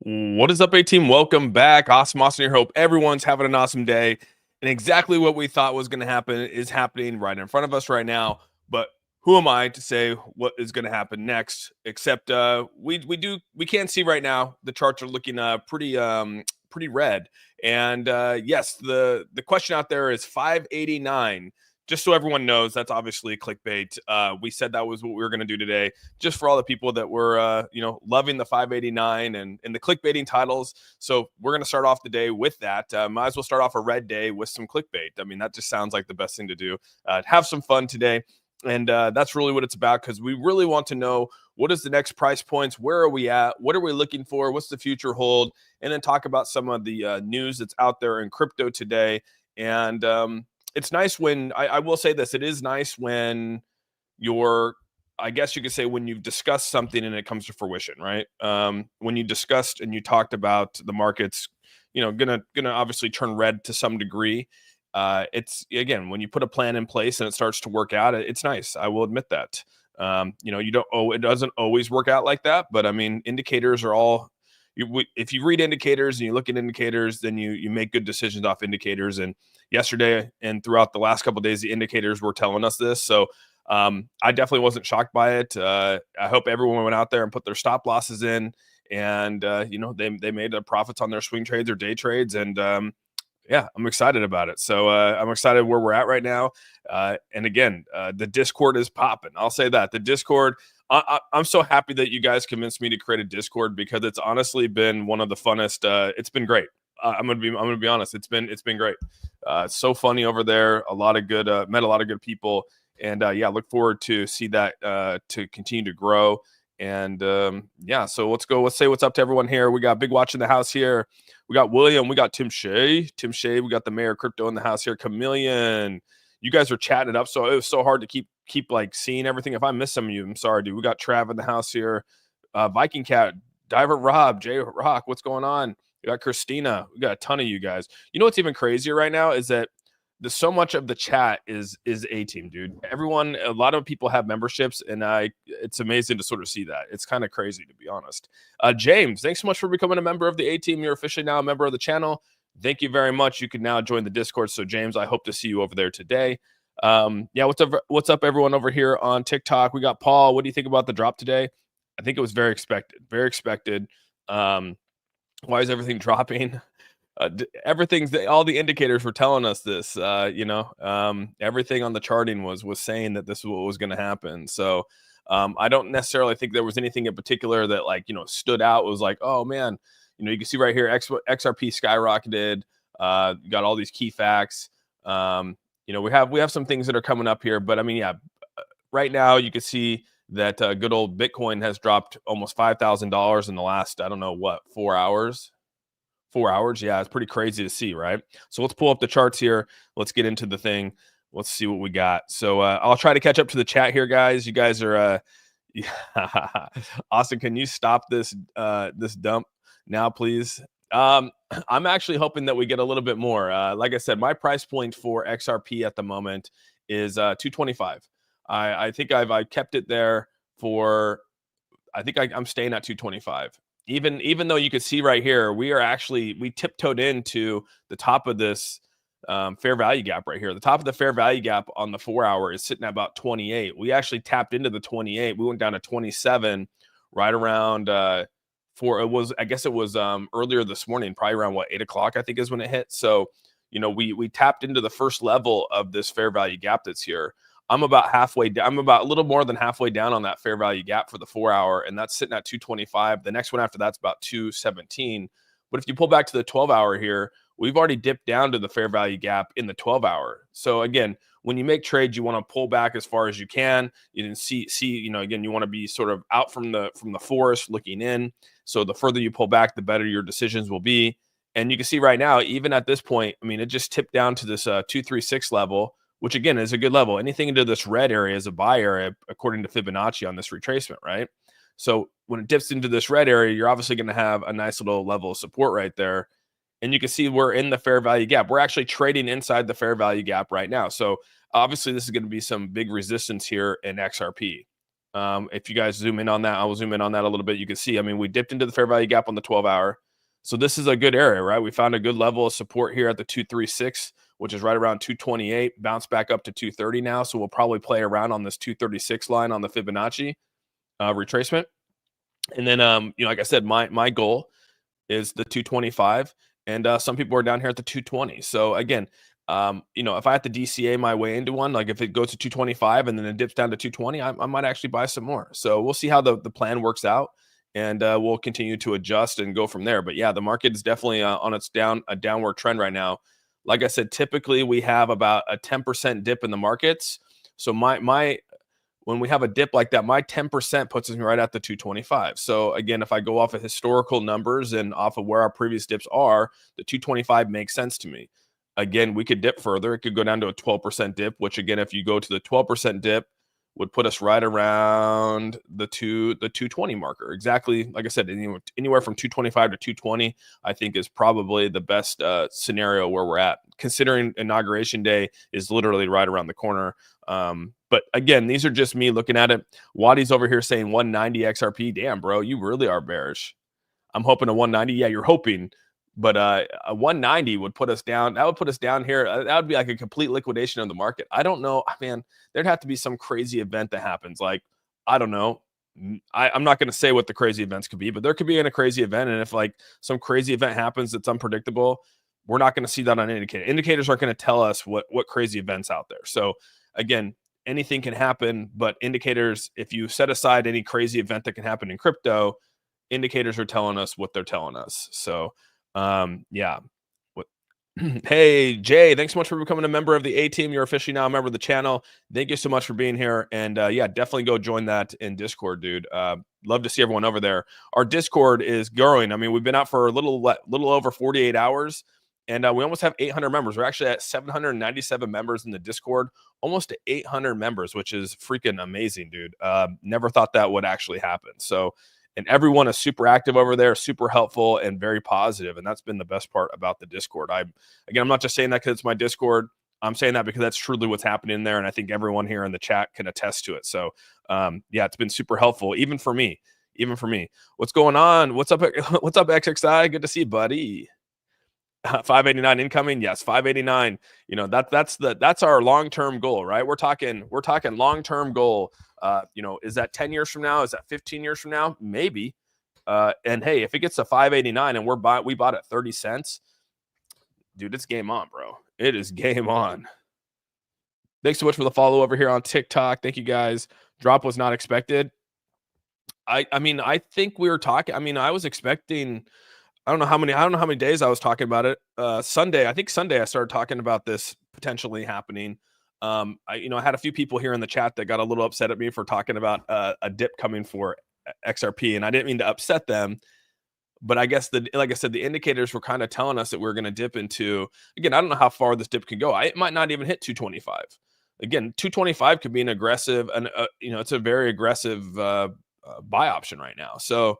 What is up, A team? Welcome back. Awesome, awesome. Your hope everyone's having an awesome day. And exactly what we thought was going to happen is happening right in front of us right now. But who am I to say what is going to happen next? Except we can't see right now. The charts are looking pretty red. And yes, the question out there is 589. Just so everyone knows, that's obviously clickbait. We said that was what we were going to do today, just for all the people that were, loving the 589 and the clickbaiting titles. So we're going to start off the day with that. Might as well start off a red day with some clickbait. I mean, that just sounds like the best thing to do. Have some fun today. And that's really what it's about, because we really want to know what is the next price points, where are we at, what are we looking for, what's the future hold, and then talk about some of the news that's out there in crypto today. And it's nice when I will say this, it is nice when I guess you could say, when you've discussed something and it comes to fruition, right? When you discussed and you talked about the markets, gonna obviously turn red to some degree. It's, again, when you put a plan in place and it starts to work out, it's nice. I will admit that. You don't. It doesn't always work out like that, but I mean, indicators are all. If you read indicators and you look at indicators, then you make good decisions off indicators. And yesterday and throughout the last couple of days, the indicators were telling us this. So I definitely wasn't shocked by it. I hope everyone went out there and put their stop losses in, and they made profits on their swing trades or day trades. And yeah, I'm excited about it. So I'm excited where we're at right now. And again, the Discord is popping. I'll say that the Discord. I'm so happy that you guys convinced me to create a Discord, because it's honestly been one of the funnest. It's been great. I'm gonna be honest. It's been great. It's so funny over there. A lot of good. Met a lot of good people, and yeah, look forward to see that to continue to grow. And yeah, so let's go. Let's say what's up to everyone here. We got Big Watch in the house here. We got William. We got Tim Shea. We got the Mayor of Crypto in the house here. Chameleon. You guys are chatting it up, so it was so hard to keep like seeing everything. If I miss some of you, I'm sorry, dude. We got Trav in the house here. Viking Cat, Diver Rob, J Rock. What's going on? We got Christina. We got a ton of you guys. You know what's even crazier right now is that there's so much of the chat is A team, dude. Everyone, a lot of people have memberships, and it's amazing to sort of see that. It's kind of crazy, to be honest. James, thanks so much for becoming a member of the A team. You're officially now a member of the channel. Thank you very much. You can now join the Discord. So James, I hope to see you over there today. Yeah, what's up everyone over here on TikTok? We got Paul. What do you think about the drop today? I think it was very expected. Very expected. Why is everything dropping? All the indicators were telling us this. Everything on the charting was saying that this is what was going to happen. So I don't necessarily think there was anything in particular that stood out. It was like, oh man, you can see right here, XRP skyrocketed. You got all these key facts. We have some things that are coming up here, but I mean, yeah, right now you can see that good old Bitcoin has dropped almost $5,000 in the last, I don't know what, 4 hours. 4 hours. Yeah, it's pretty crazy to see, right? So let's pull up the charts here. Let's get into the thing. Let's see what we got. So I'll try to catch up to the chat here, guys. You guys are yeah. Austin, can you stop this dump now, please? I'm actually hoping that we get a little bit more. Like I said, my price point for XRP at the moment is 225. I think I kept it there for. I think I'm staying at 225. Even though you can see right here, we tiptoed into the top of this fair value gap right here. The top of the fair value gap on the 4 hour is sitting at about 28. We actually tapped into the 28. We went down to 27 right around I guess it was earlier this morning, probably around 8 o'clock, I think is when it hit. So, we tapped into the first level of this fair value gap that's here. I'm about halfway down. I'm about a little more than halfway down on that fair value gap for the 4 hour, and that's sitting at 225. The next one after that's about 217. But if you pull back to the 12 hour here, we've already dipped down to the fair value gap in the 12 hour. So again, when you make trades, you want to pull back as far as you can. You can see, again, you want to be sort of out from the forest looking in. So the further you pull back, the better your decisions will be. And you can see right now, even at this point, I mean, it just tipped down to this 236 level, which again is a good level. Anything into this red area is a buy area, according to Fibonacci on this retracement, right? So when it dips into this red area, you're obviously going to have a nice little level of support right there. And you can see we're in the fair value gap. We're actually trading inside the fair value gap right now. So obviously this is going to be some big resistance here in XRP. If you guys zoom in on that, I will zoom in on that a little bit. You can see, I mean, we dipped into the fair value gap on the 12-hour. So this is a good area, right? We found a good level of support here at the 236, which is right around 228, bounce back up to 230 now. So we'll probably play around on this 236 line on the Fibonacci retracement. And then, like I said, my goal is the 225, and some people are down here at the 220. So again, if I have to DCA my way into one, like if it goes to 225 and then it dips down to 220, I might actually buy some more. So we'll see how the plan works out, and we'll continue to adjust and go from there. But yeah, the market is definitely on its downward trend right now. Like I said, typically we have about a 10% dip in the markets. So when we have a dip like that, my 10% puts me right at the 225. So again, if I go off of historical numbers and off of where our previous dips are, the 225 makes sense to me. Again, we could dip further. It could go down to a 12% dip, which again, if you go to the 12% dip, would put us right around the 220 marker. Exactly, like I said, anywhere from 225 to 220, I think is probably the best scenario where we're at, considering Inauguration Day is literally right around the corner. But again, these are just me looking at it. Wadi's over here saying 190 XRP. Damn, bro, you really are bearish. I'm hoping a 190. Yeah, you're hoping. But a 190 would put us down. That would put us down here. That would be like a complete liquidation of the market. I don't know, man. There'd have to be some crazy event that happens. Like, I don't know. I'm not going to say what the crazy events could be, but there could be a crazy event. And if like some crazy event happens that's unpredictable, we're not going to see that on indicator. Indicators aren't going to tell us what crazy events out there. So again, anything can happen, but indicators, if you set aside any crazy event that can happen in crypto, indicators are telling us what they're telling us. So yeah. Hey Jay, thanks so much for becoming a member of the A team. You're officially now a member of the channel. Thank you so much for being here. And yeah, definitely go join that in Discord, dude. Love to see everyone over there. Our Discord is growing. I mean, we've been out for a little over 48 hours, and we almost have 800 members. We're actually at 797 members in the Discord, almost to 800 members, which is freaking amazing, dude. Never thought that would actually happen. So, and everyone is super active over there, super helpful and very positive. And that's been the best part about the Discord. I'm not just saying that because it's my Discord. I'm saying that because that's truly what's happening in there. And I think everyone here in the chat can attest to it. So yeah, it's been super helpful, even for me. What's going on? What's up, XXI? Good to see you, buddy. 589 incoming. Yes, 589. That's our long-term goal, right? We're talking long-term goal. Is that 10 years from now? Is that 15 years from now? Maybe. And hey, if it gets to 589 and we bought at 30 cents, dude, it's game on, bro. It is game on. Thanks so much for the follow over here on TikTok. Thank you guys. Drop was not expected. I think we were talking. I was expecting. I don't know how many days I was talking about it. Sunday I started talking about this potentially happening. I had a few people here in the chat that got a little upset at me for talking about a dip coming for XRP, and I didn't mean to upset them, but I guess like I said, the indicators were kind of telling us that we are going to dip into. Again, I don't know how far this dip can go. It might not even hit 225. Again, 225 could be an aggressive, and it's a very aggressive buy option right now. So.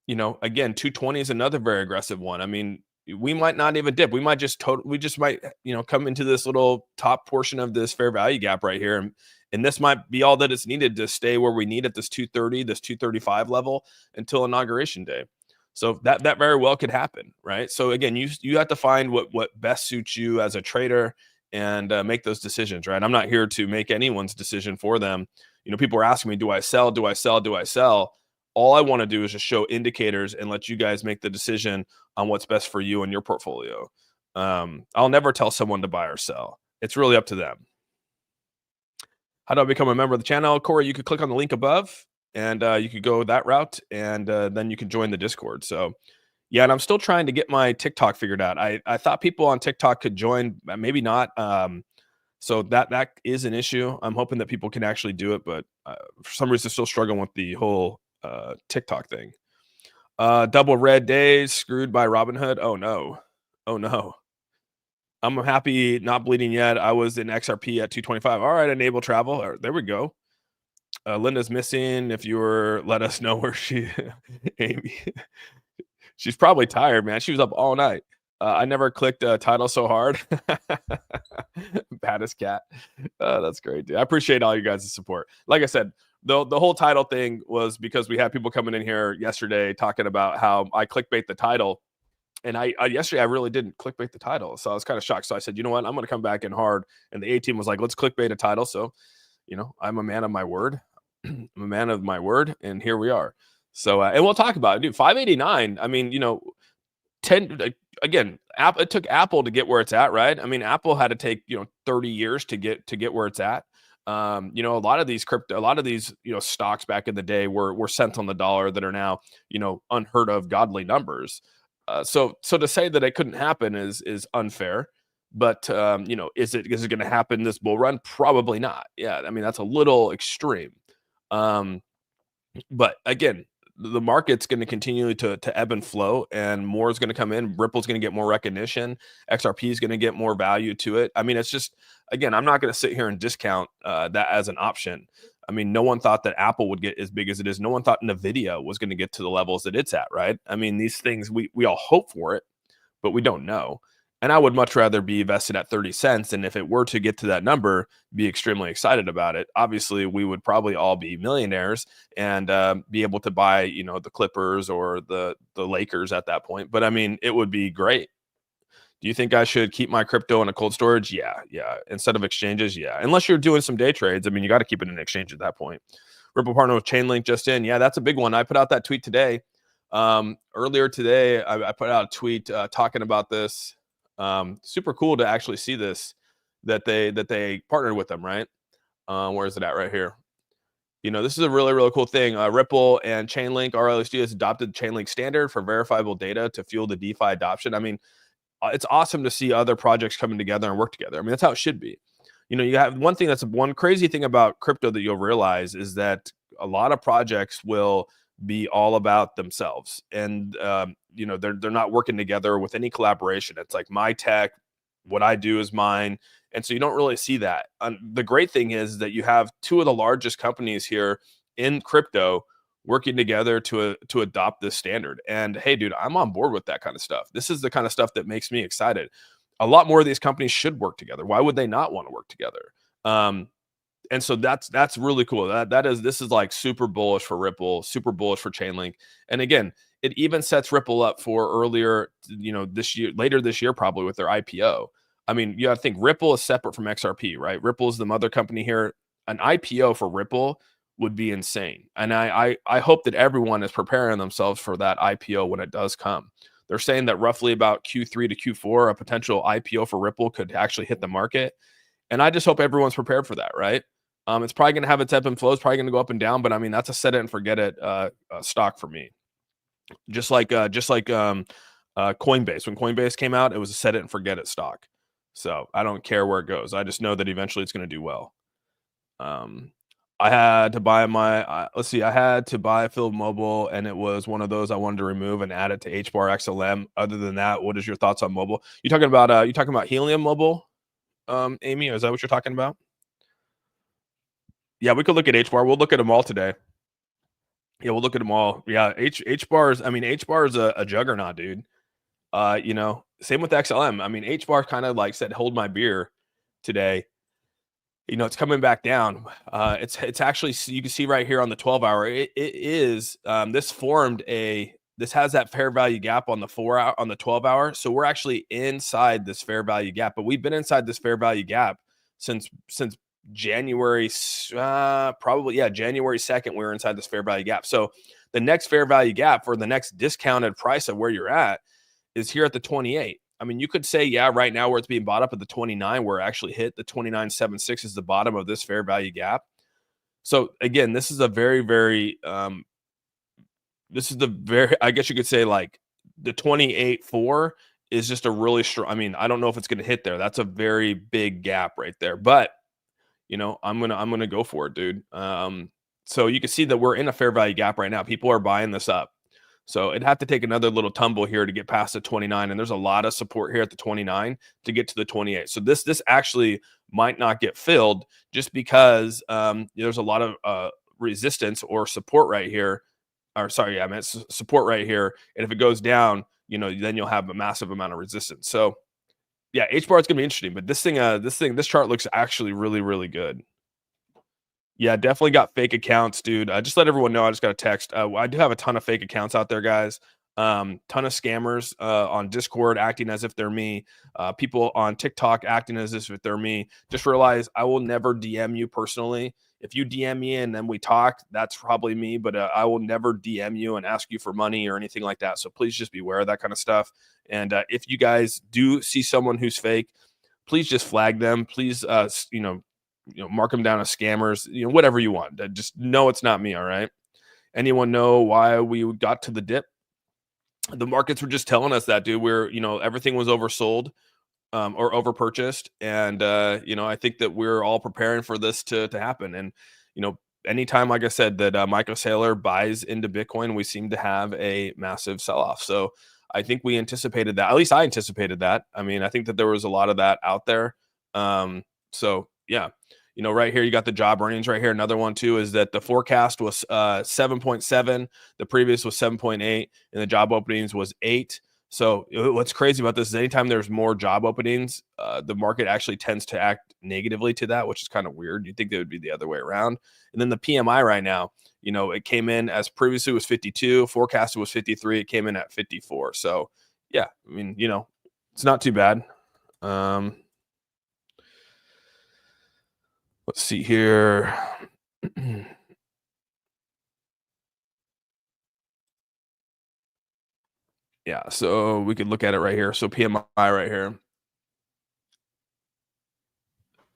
Again, 220 is another very aggressive one. I mean, we might not even dip. We might come into this little top portion of this fair value gap right here. And this might be all that is needed to stay where we need at this 230, this 235 level until Inauguration Day. So that very well could happen, right? So again, you have to find what best suits you as a trader and make those decisions, right? I'm not here to make anyone's decision for them. People are asking me, do I sell? Do I sell? Do I sell? All I want to do is just show indicators and let you guys make the decision on what's best for you and your portfolio. I'll never tell someone to buy or sell. It's really up to them. How do I become a member of the channel? Corey, you could click on the link above and you could go that route, and then you can join the Discord. So yeah, and I'm still trying to get my TikTok figured out. I thought people on TikTok could join, maybe not. So that is an issue. I'm hoping that people can actually do it, but for some reason still struggling with the whole TikTok thing. Double red days, screwed by Robinhood. Oh no. I'm happy not bleeding yet. I was in XRP at 225. All right, enable travel. There we go. Linda's missing. If you were, let us know where she Amy. She's probably tired, man. She was up all night. I never clicked title so hard. Baddest cat. That's great, dude. I appreciate all you guys' support. Like I said, The whole title thing was because we had people coming in here yesterday talking about how I clickbait the title. And I yesterday I really didn't clickbait the title, so I was kind of shocked. So I said, you know what, I'm going to come back in hard. And the A team was like, let's clickbait a title. So, I'm a man of my word. I'm a man of my word, and here we are. So, and we'll talk about it, dude. 589. I mean, 10 again. It took Apple to get where it's at, right? I mean, Apple had to take 30 years to get where it's at. A lot of these stocks back in the day were cents on the dollar that are now unheard of godly numbers. So to say that it couldn't happen is unfair. But is it going to happen this bull run? Probably not. Yeah, I mean that's a little extreme. But again, the market's going to continue to ebb and flow, and more is going to come in. Ripple's going to get more recognition. XRP is going to get more value to it. I mean, it's just, again, I'm not going to sit here and discount that as an option. I mean, no one thought that Apple would get as big as it is. No one thought Nvidia was going to get to the levels that it's at, right? I mean, these things, we all hope for it, but we don't know. And I would much rather be vested at 30 cents. And if it were to get to that number, be extremely excited about it. Obviously, we would probably all be millionaires and be able to buy, the Clippers or the Lakers at that point. But I mean, it would be great. Do you think I should keep my crypto in a cold storage? Yeah. Instead of exchanges, yeah. Unless you're doing some day trades. I mean, you got to keep it in an exchange at that point. Ripple partner with Chainlink just in. Yeah, that's a big one. I put out that tweet today. Earlier today, I put out a tweet talking about this. Super cool to actually see this, that they partnered with them, right? Where is it at? Right here. This is a really, really cool thing. Ripple and Chainlink, RLSD has adopted the Chainlink standard for verifiable data to fuel the DeFi adoption. I mean, it's awesome to see other projects coming together and work together. I mean, that's how it should be. You have one crazy thing about crypto that you'll realize is that a lot of projects will be all about themselves, and they're not working together with any collaboration. It's like my tech, what I do is mine, and so you don't really see that. The great thing is that you have two of the largest companies here in crypto working together to adopt this standard. And hey, dude, I'm on board with that kind of stuff. This is the kind of stuff that makes me excited. A lot more of these companies should work together. Why would they not want to work together? And so that's really cool. This is like super bullish for Ripple, super bullish for Chainlink. And again, it even sets Ripple up for earlier, later this year, probably with their IPO. I mean, you got to think Ripple is separate from XRP, right? Ripple is the mother company here. An IPO for Ripple would be insane. And I hope that everyone is preparing themselves for that IPO when it does come. They're saying that roughly about Q3 to Q4, a potential IPO for Ripple could actually hit the market. And I just hope everyone's prepared for that, right? It's probably going to have its ebb and flow. It's probably going to go up and down, but I mean, that's a set it and forget it stock for me. Just like Coinbase. When Coinbase came out, it was a set it and forget it stock. So I don't care where it goes. I just know that eventually it's going to do well. I had to buy I had to buy Phil Mobile, and it was one of those I wanted to remove and add it to HBAR XLM. Other than that, what is your thoughts on mobile? You talking about Helium Mobile, Amy? Is that what you're talking about? Yeah, we could look at HBAR. We'll look at them all today. Yeah, we'll look at them all. Yeah, HBAR is a juggernaut, dude. Same with XLM. I mean, HBAR kind of like said, hold my beer today. It's coming back down. It's actually, you can see right here on the 12-hour, it is, this has that fair value gap on the 4-hour, on the 12-hour. So we're actually inside this fair value gap, but we've been inside this fair value gap since January, January 2nd, we were inside this fair value gap. So the next fair value gap for the next discounted price of where you're at is here at the 28. I mean, you could say, yeah, right now where it's being bought up at the 29, where it actually hit the 29.76 is the bottom of this fair value gap. So again, this is a very, very, I guess you could say like the 28.4 is just a really strong, I mean, I don't know if it's going to hit there. That's a very big gap right there, but I'm going to go for it, dude. So you can see that we're in a fair value gap right now. People are buying this up. So it'd have to take another little tumble here to get past the 29. And there's a lot of support here at the 29 to get to the 28. So this actually might not get filled just because there's a lot of resistance or support right here. Or sorry, I meant support right here. And if it goes down, then you'll have a massive amount of resistance. So yeah, HBAR is going to be interesting. But this chart looks actually really, really good. Yeah, definitely got fake accounts, dude. Just let everyone know. I just got a text. I do have a ton of fake accounts out there, guys. Ton of scammers on Discord acting as if they're me. People on TikTok acting as if they're me. Just realize I will never DM you personally. If you DM me and then we talk, that's probably me. But I will never DM you and ask you for money or anything like that. So please just beware of that kind of stuff. And if you guys do see someone who's fake, please just flag them. Please, mark them down as scammers. Whatever you want. Just know it's not me. All right. Anyone know why we got to the dip? The markets were just telling us that, dude. Everything was oversold or over purchased, and I think that we're all preparing for this to happen. And anytime, like I said, that Michael Saylor buys into Bitcoin, we seem to have a massive sell off. So I think we anticipated that. At least I anticipated that. I mean, I think that there was a lot of that out there. So yeah, right here you got the job earnings right here. Another one too is that the forecast was 7.7, the previous was 7.8, and the job openings was 8. So what's crazy about this is anytime there's more job openings, the market actually tends to act negatively to that, which is kind of weird. You'd think it would be the other way around. And then the PMI right now, it came in as previously was 52, forecasted was 53. It came in at 54. So yeah, I mean, it's not too bad. Let's see here. Yeah, so we could look at it right here. So PMI right here.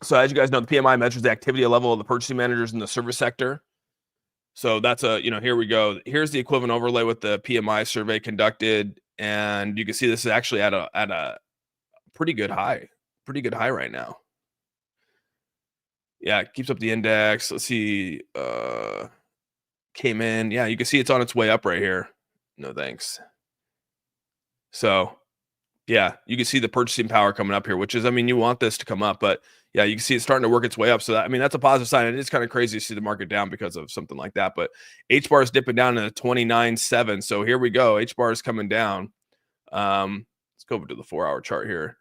So as you guys know, the PMI measures the activity level of the purchasing managers in the service sector. So that's here we go. Here's the equivalent overlay with the PMI survey conducted, and you can see this is actually at a pretty good high right now. Yeah, it keeps up the index. Let's see. Came in. Yeah, you can see it's on its way up right here. No thanks. So yeah, you can see the purchasing power coming up here, which is, you want this to come up, but yeah, you can see it's starting to work its way up. So that's a positive sign. It is kind of crazy to see the market down because of something like that, but HBAR is dipping down to 29.7. So here we go. HBAR is coming down. Let's go over to the 4-hour chart here.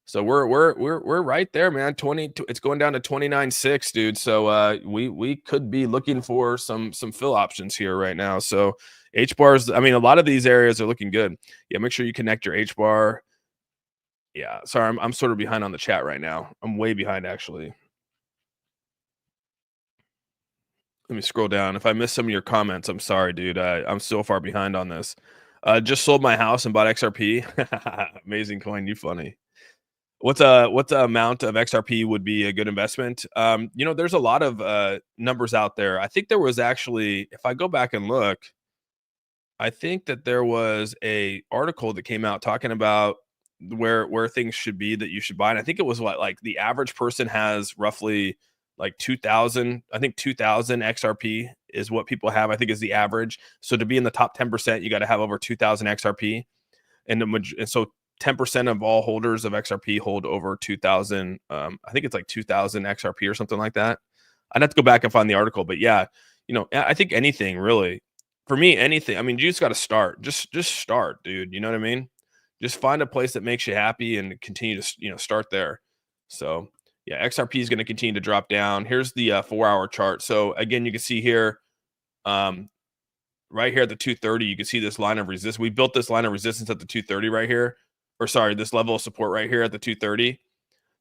So we're right there, man. It's going down to 29.6, dude. So we could be looking for some fill options here right now. So HBARs, a lot of these areas are looking good. Yeah, make sure you connect your HBAR. Yeah, sorry, I'm sort of behind on the chat right now. I'm way behind actually. Let me scroll down. If I missed some of your comments, I'm sorry, dude. I'm so far behind on this. Just sold my house and bought XRP. Amazing coin, you funny. What's a amount of XRP would be a good investment? There's a lot of numbers out there. I think there was actually, if I go back and look, I think that there was a article that came out talking about where things should be that you should buy. And I think it was like the average person has roughly like 2000, I think 2000 XRP is what people have, I think is the average. So to be in the top 10%, you got to have over 2000 XRP. And so 10% of all holders of XRP hold over 2000. I think it's like 2000 XRP or something like that. I'd have to go back and find the article, but yeah, I think anything really, for me, anything. You just got to start. Just start, dude. You know what I mean? Just find a place that makes you happy and continue to start there. So yeah, XRP is going to continue to drop down. Here's the 4-hour chart. So again, you can see here, right here at the 230, you can see this line of resistance. We built this line of resistance at the 230 right here, or sorry, this level of support right here at the 230.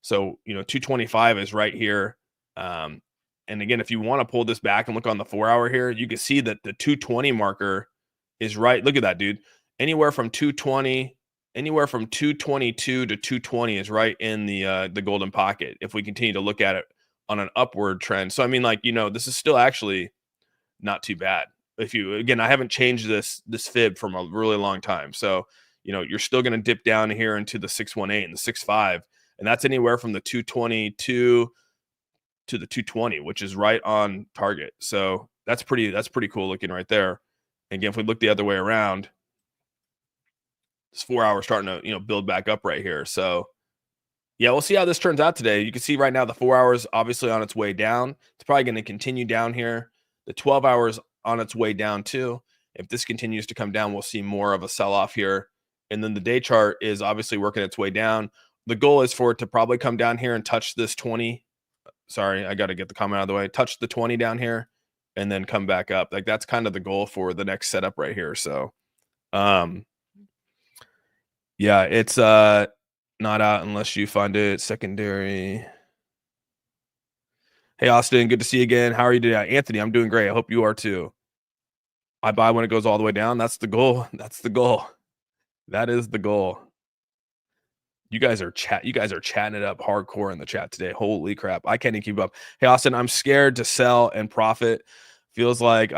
So 225 is right here. And again, if you want to pull this back and look on the 4-hour here, you can see that the 220 marker is right. Look at that, dude. Anywhere from 222 to 220 is right in the golden pocket. If we continue to look at it on an upward trend. So this is still actually not too bad. I haven't changed this fib from a really long time. So, you're still going to dip down here into the 618 and the 65, and that's anywhere from the 222 to the 220, which is right on target. So that's pretty cool looking right there. Again, if we look the other way around, this 4-hour starting to, build back up right here. So yeah, we'll see how this turns out today. You can see right now the 4 hours obviously on its way down. It's probably going to continue down here. The 12 hours on its way down too. If this continues to come down, we'll see more of a sell-off here. And then the day chart is obviously working its way down. The goal is for it to probably come down here and touch this 20 Sorry, I got to get the comment out of the way. Touch the 20 down here and then come back up. Like that's kind of the goal for the next setup right here. So, um, yeah, it's not out unless you find it secondary. Hey Austin, good to see you again. How are you today? Anthony, I'm doing great. I hope you are too. I buy when it goes all the way down. That's the goal. That's the goal. That is the goal. You guys are chatting it up hardcore in the chat today. Holy crap. I can't even keep up. Hey Austin, I'm scared to sell and profit. Feels like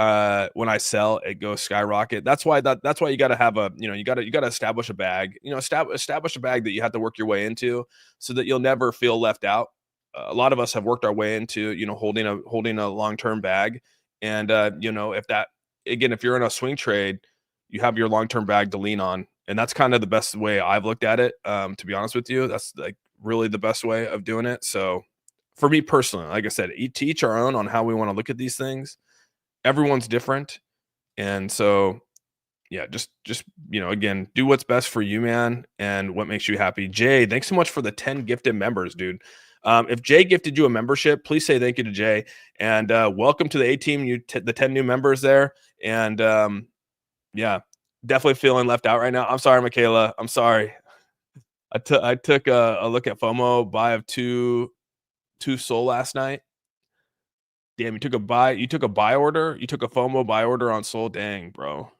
when I sell, it goes skyrocket. That's why you got to have a, you got to establish a bag, establish a bag that you have to work your way into so that you'll never feel left out. A lot of us have worked our way into, holding a long-term bag. And if that, again, if you're in a swing trade, you have your long-term bag to lean on. And that's kind of the best way I've looked at it. To be honest with you, that's like really the best way of doing it. So for me personally, like I said, to each our own on how we want to look at these things. Everyone's different. And so, yeah, just, again, do what's best for you, man. And what makes you happy. Jay, thanks so much for the 10 gifted members, dude. If Jay gifted you a membership, please say thank you to Jay. And welcome to the A team, the 10 new members there. And yeah, definitely feeling left out right now. I'm sorry, Michaela. I'm sorry. I took a look at FOMO buy of two SOL last night. Damn, you took a buy order. You took a FOMO buy order on SOL. Dang, bro.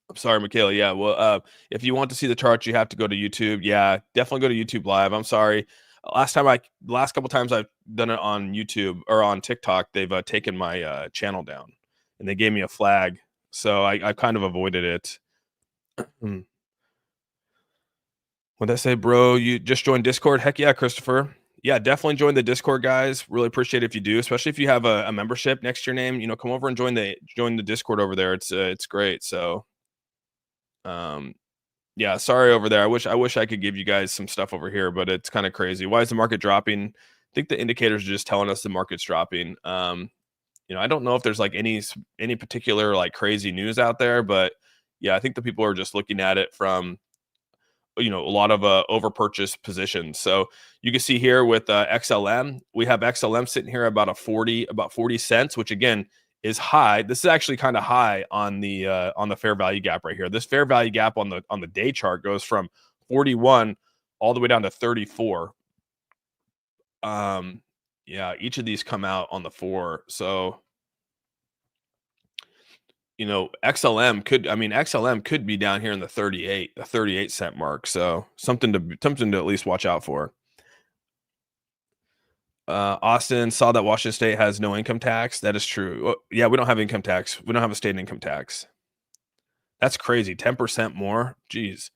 I'm sorry, Michaela. Yeah, well, if you want to see the charts, you have to go to YouTube. Yeah, definitely go to YouTube Live. I'm sorry. Last couple times I've done it on YouTube or on TikTok, they've taken my channel down and they gave me a flag. So I kind of avoided it. What'd I say, bro? You just joined Discord? Heck yeah, Christopher. Yeah, definitely join the Discord, guys. Really appreciate it if you do, especially if you have a membership next to your name. Come over and join the Discord over there. It's great. So, yeah, sorry over there. I wish I could give you guys some stuff over here, but it's kind of crazy. Why is the market dropping? I think the indicators are just telling us the market's dropping. I don't know if there's like any particular like crazy news out there, but yeah, I think the people are just looking at it from a lot of over purchase positions. So you can see here with XLM, we have XLM sitting here about 40 cents, which again is high. This is actually kind of high on the fair value gap right here. This fair value gap on the day chart goes from 41 all the way down to 34. Yeah, each of these come out on the 4. So XLM could be down here in the 38 cent mark. So something to at least watch out for. Austin saw that Washington State has no income tax. That is true. Yeah, we don't have income tax. We don't have a state income tax. That's crazy. 10% more. Jeez.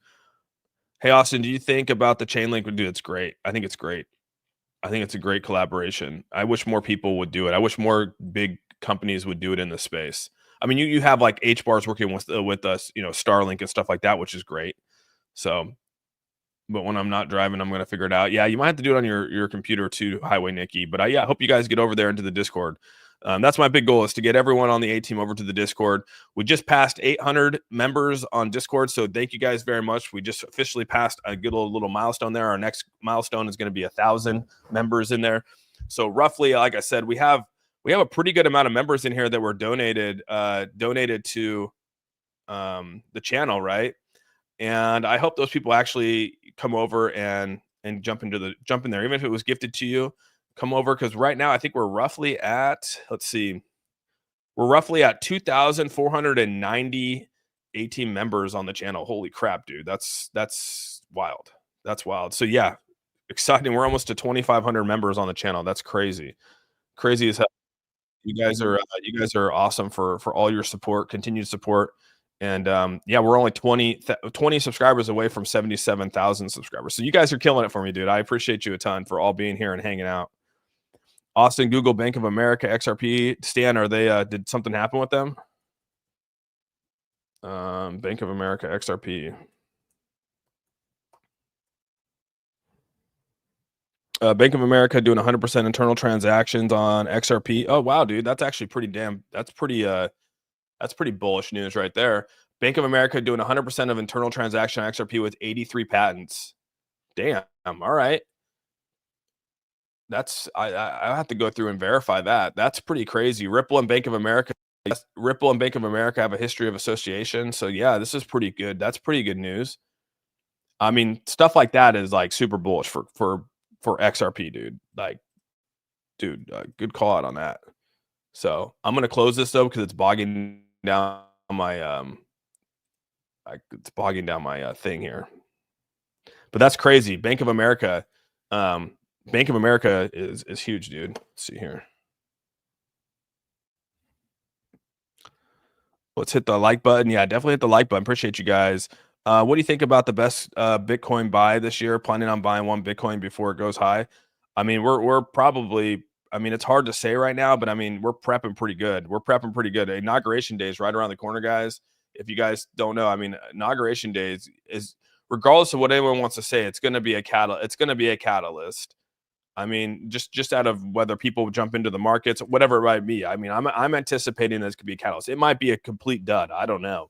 Hey, Austin, do you think about the Chainlink? Dude, it's great. I think it's great. I think it's a great collaboration. I wish more people would do it. I wish more big companies would do it in the space. I mean, you have like HBARs working with us, Starlink and stuff like that, which is great. So, but when I'm not driving, I'm going to figure it out. Yeah, you might have to do it on your computer too, Highway Nikki. But I hope you guys get over there into the Discord. That's my big goal, is to get everyone on the A team over to the Discord. We just passed 800 members on Discord, so thank you guys very much. We just officially passed a good little milestone there. Our next milestone is going to be 1,000 members in there. So roughly, like I said, we have a pretty good amount of members in here that were donated to the channel, right? And I hope those people actually come over and jump in there, even if it was gifted to you. Come over, because right now I think we're roughly at 2,490 A-team members on the channel. Holy crap, dude. That's wild. That's wild. So yeah, exciting. We're almost to 2,500 members on the channel. That's crazy. Crazy as hell. You guys are awesome for all your support, continued support. And yeah, we're only 20 subscribers away from 77,000 subscribers. So you guys are killing it for me, dude. I appreciate you a ton for all being here and hanging out. Austin, Google, Bank of America, XRP. Stan, are they did something happen with them? Bank of America, XRP. Bank of America doing 100% internal transactions on XRP. Oh wow, dude, that's actually pretty bullish news right there. Bank of America doing 100% of internal transaction on XRP with 83 patents. Damn. All right. I have to go through and verify that. That's pretty crazy. Ripple and Bank of America have a history of association. So yeah, this is pretty good. That's pretty good news. I mean, stuff like that is like super bullish for XRP, dude. Like, dude, good call out on that. So I'm gonna close this though because it's bogging down my it's bogging down my thing here. But that's crazy. Um, Bank of America is huge, dude. Let's see here. Let's hit the like button. Yeah, definitely hit the like button. Appreciate you guys. What do you think about the best Bitcoin buy this year? Planning on buying one Bitcoin before it goes high? I mean, we're probably. I mean, it's hard to say right now, but I mean, we're prepping pretty good. We're prepping pretty good. Inauguration day is right around the corner, guys. If you guys don't know, I mean, inauguration day is regardless of what anyone wants to say, it's going to be a catalyst. It's going to be a catalyst. I mean, just out of whether people jump into the markets, whatever it might be. I mean, I'm anticipating this could be a catalyst. It might be a complete dud. I don't know,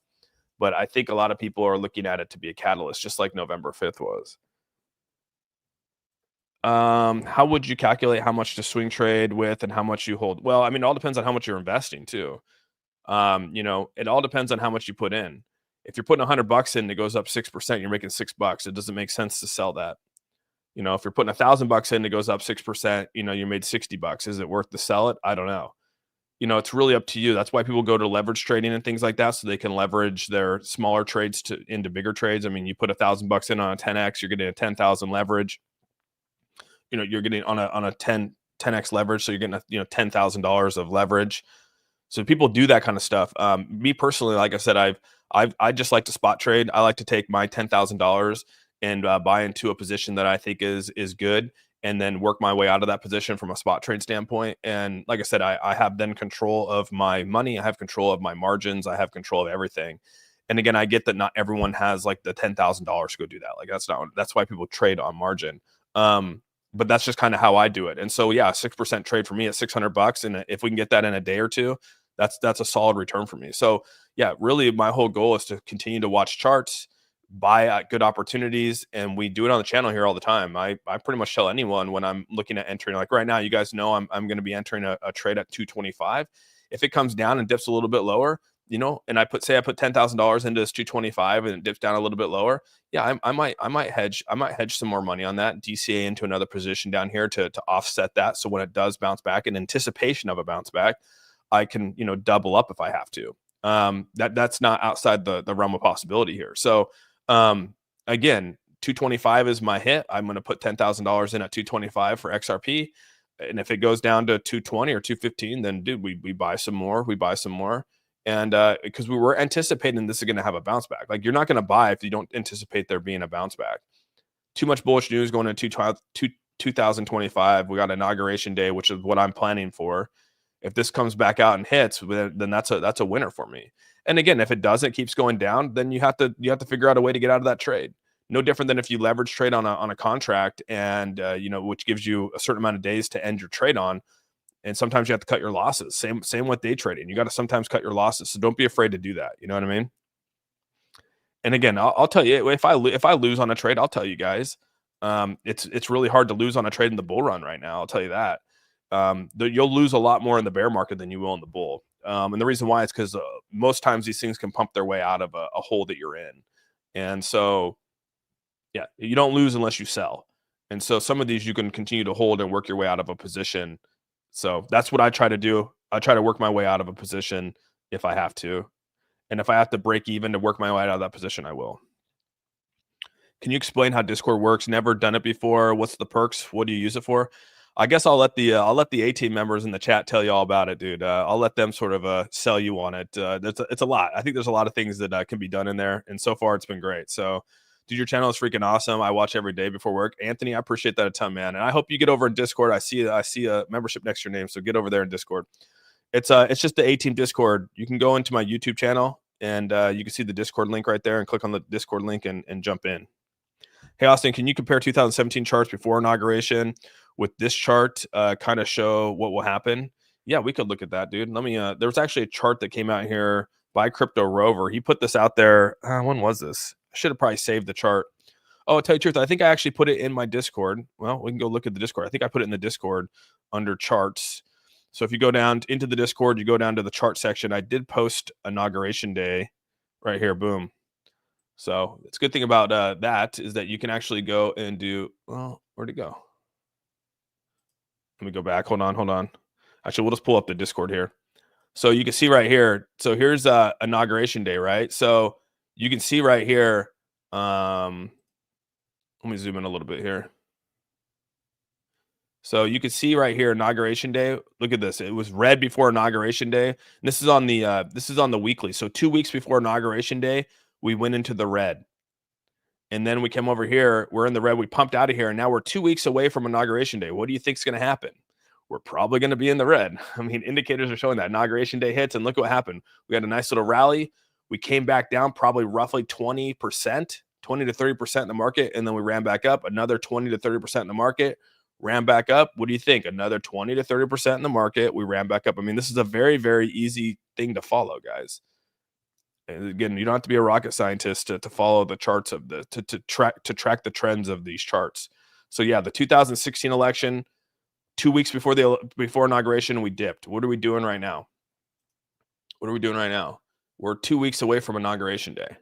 but I think a lot of people are looking at it to be a catalyst, just like November 5th was. How would you calculate how much to swing trade with and how much you hold? Well, I mean, it all depends on how much you're investing too. It all depends on how much you put in. If you're putting $100 in, it goes up 6%. You're making $6. It doesn't make sense to sell that. If you're putting $1,000 in, it goes up 6%. You made $60. Is it worth to sell it? I don't know. It's really up to you. That's why people go to leverage trading and things like that, so they can leverage their smaller trades into bigger trades. I mean, you put $1,000 in on a 10x, you're getting a 10,000 leverage. You're getting on a 10x leverage, so you're getting $10,000 of leverage. So people do that kind of stuff. Me personally, like I said, I just like to spot trade. I like to take my $10,000 and buy into a position that I think is good, and then work my way out of that position from a spot trade standpoint. And like I said, I have then control of my money. I have control of my margins. I have control of everything. And again, I get that not everyone has like the $10,000 to go do that. Like that's why people trade on margin. But that's just kind of how I do it. And so yeah, 6% trade for me at $600, and if we can get that in a day or two, that's a solid return for me. So yeah, really my whole goal is to continue to watch charts, buy at good opportunities, and we do it on the channel here all the time. I pretty much tell anyone when I'm looking at entering, like right now, you guys know I'm going to be entering a trade at 225. If it comes down and dips a little bit lower, and I put $10,000 into this 225 and it dips down a little bit lower, yeah, I might hedge some more money on that, DCA into another position down here to offset that. So when it does bounce back, in anticipation of a bounce back, I can double up if I have to. That's not outside the realm of possibility here. So again, 225 is my hit. I'm going to put $10,000 in at 225 for XRP. And if it goes down to 220 or 215, then dude, we buy some more. And because we were anticipating this is going to have a bounce back. Like, you're not going to buy if you don't anticipate there being a bounce back. Too much bullish news going into 2025. We got inauguration day, which is what I'm planning for. If this comes back out and hits, then that's a winner for me. And again, if it doesn't, keeps going down, then you have to figure out a way to get out of that trade. No different than if you leverage trade on a contract, and which gives you a certain amount of days to end your trade on. And sometimes you have to cut your losses. Same with day trading. You got to sometimes cut your losses. So don't be afraid to do that. You know what I mean? And again, I'll tell you, if I lose on a trade, I'll tell you guys. It's really hard to lose on a trade in the bull run right now. I'll tell you that. You'll lose a lot more in the bear market than you will in the bull. And the reason why is because most times these things can pump their way out of a hole that you're in. And so, yeah, you don't lose unless you sell. And so some of these you can continue to hold and work your way out of a position. So that's what I try to do. I try to work my way out of a position if I have to. And if I have to break even to work my way out of that position, I will. Can you explain how Discord works? Never done it before. What's the perks? What do you use it for? I guess I'll let the A-team members in the chat tell you all about it, dude. I'll let them sort of sell you on it. It's a lot. I think there's a lot of things that can be done in there, and so far it's been great. So, dude, your channel is freaking awesome. I watch every day before work. Anthony, I appreciate that a ton, man. And I hope you get over in Discord. I see a membership next to your name, so get over there in Discord. It's just the A-team Discord. You can go into my YouTube channel, and you can see the Discord link right there, and click on the Discord link and jump in. Hey, Austin, can you compare 2017 charts before inauguration with this chart, kind of show what will happen? Yeah, we could look at that, dude. Let me, there was actually a chart that came out here by Crypto Rover. He put this out there. When was this? I should have probably saved the chart. Oh, I'll tell you the truth. I think I actually put it in my Discord. Well, we can go look at the Discord. I think I put it in the Discord under charts. So if you go down into the Discord, you go down to the chart section. I did post Inauguration Day right here. Boom. So it's a good thing about that is that you can actually go and do. Well, where'd it go? Let me go back. Hold on. Actually, we'll just pull up the Discord here. So you can see right here. So here's Inauguration Day, right? So you can see right here. Let me zoom in a little bit here. So you can see right here, Inauguration Day. Look at this. It was red before Inauguration Day. And this is on the weekly. So 2 weeks before Inauguration Day, we went into the red. And then we came over here. We're in the red. We pumped out of here. And now we're 2 weeks away from Inauguration Day. What do you think is going to happen? We're probably going to be in the red. I mean, indicators are showing that Inauguration Day hits. And look what happened. We had a nice little rally. We came back down probably roughly 20%. 20 to 30% in the market, and then we ran back up another 20 to 30% in the market, ran back up. What do you think? Another 20 to 30% in the market. We ran back up. I mean, this is a very, very easy thing to follow, guys. And again, you don't have to be a rocket scientist to follow the charts of to track the trends of these charts. So yeah, the 2016 election, 2 weeks before inauguration, we dipped. What are we doing right now? We're 2 weeks away from Inauguration Day.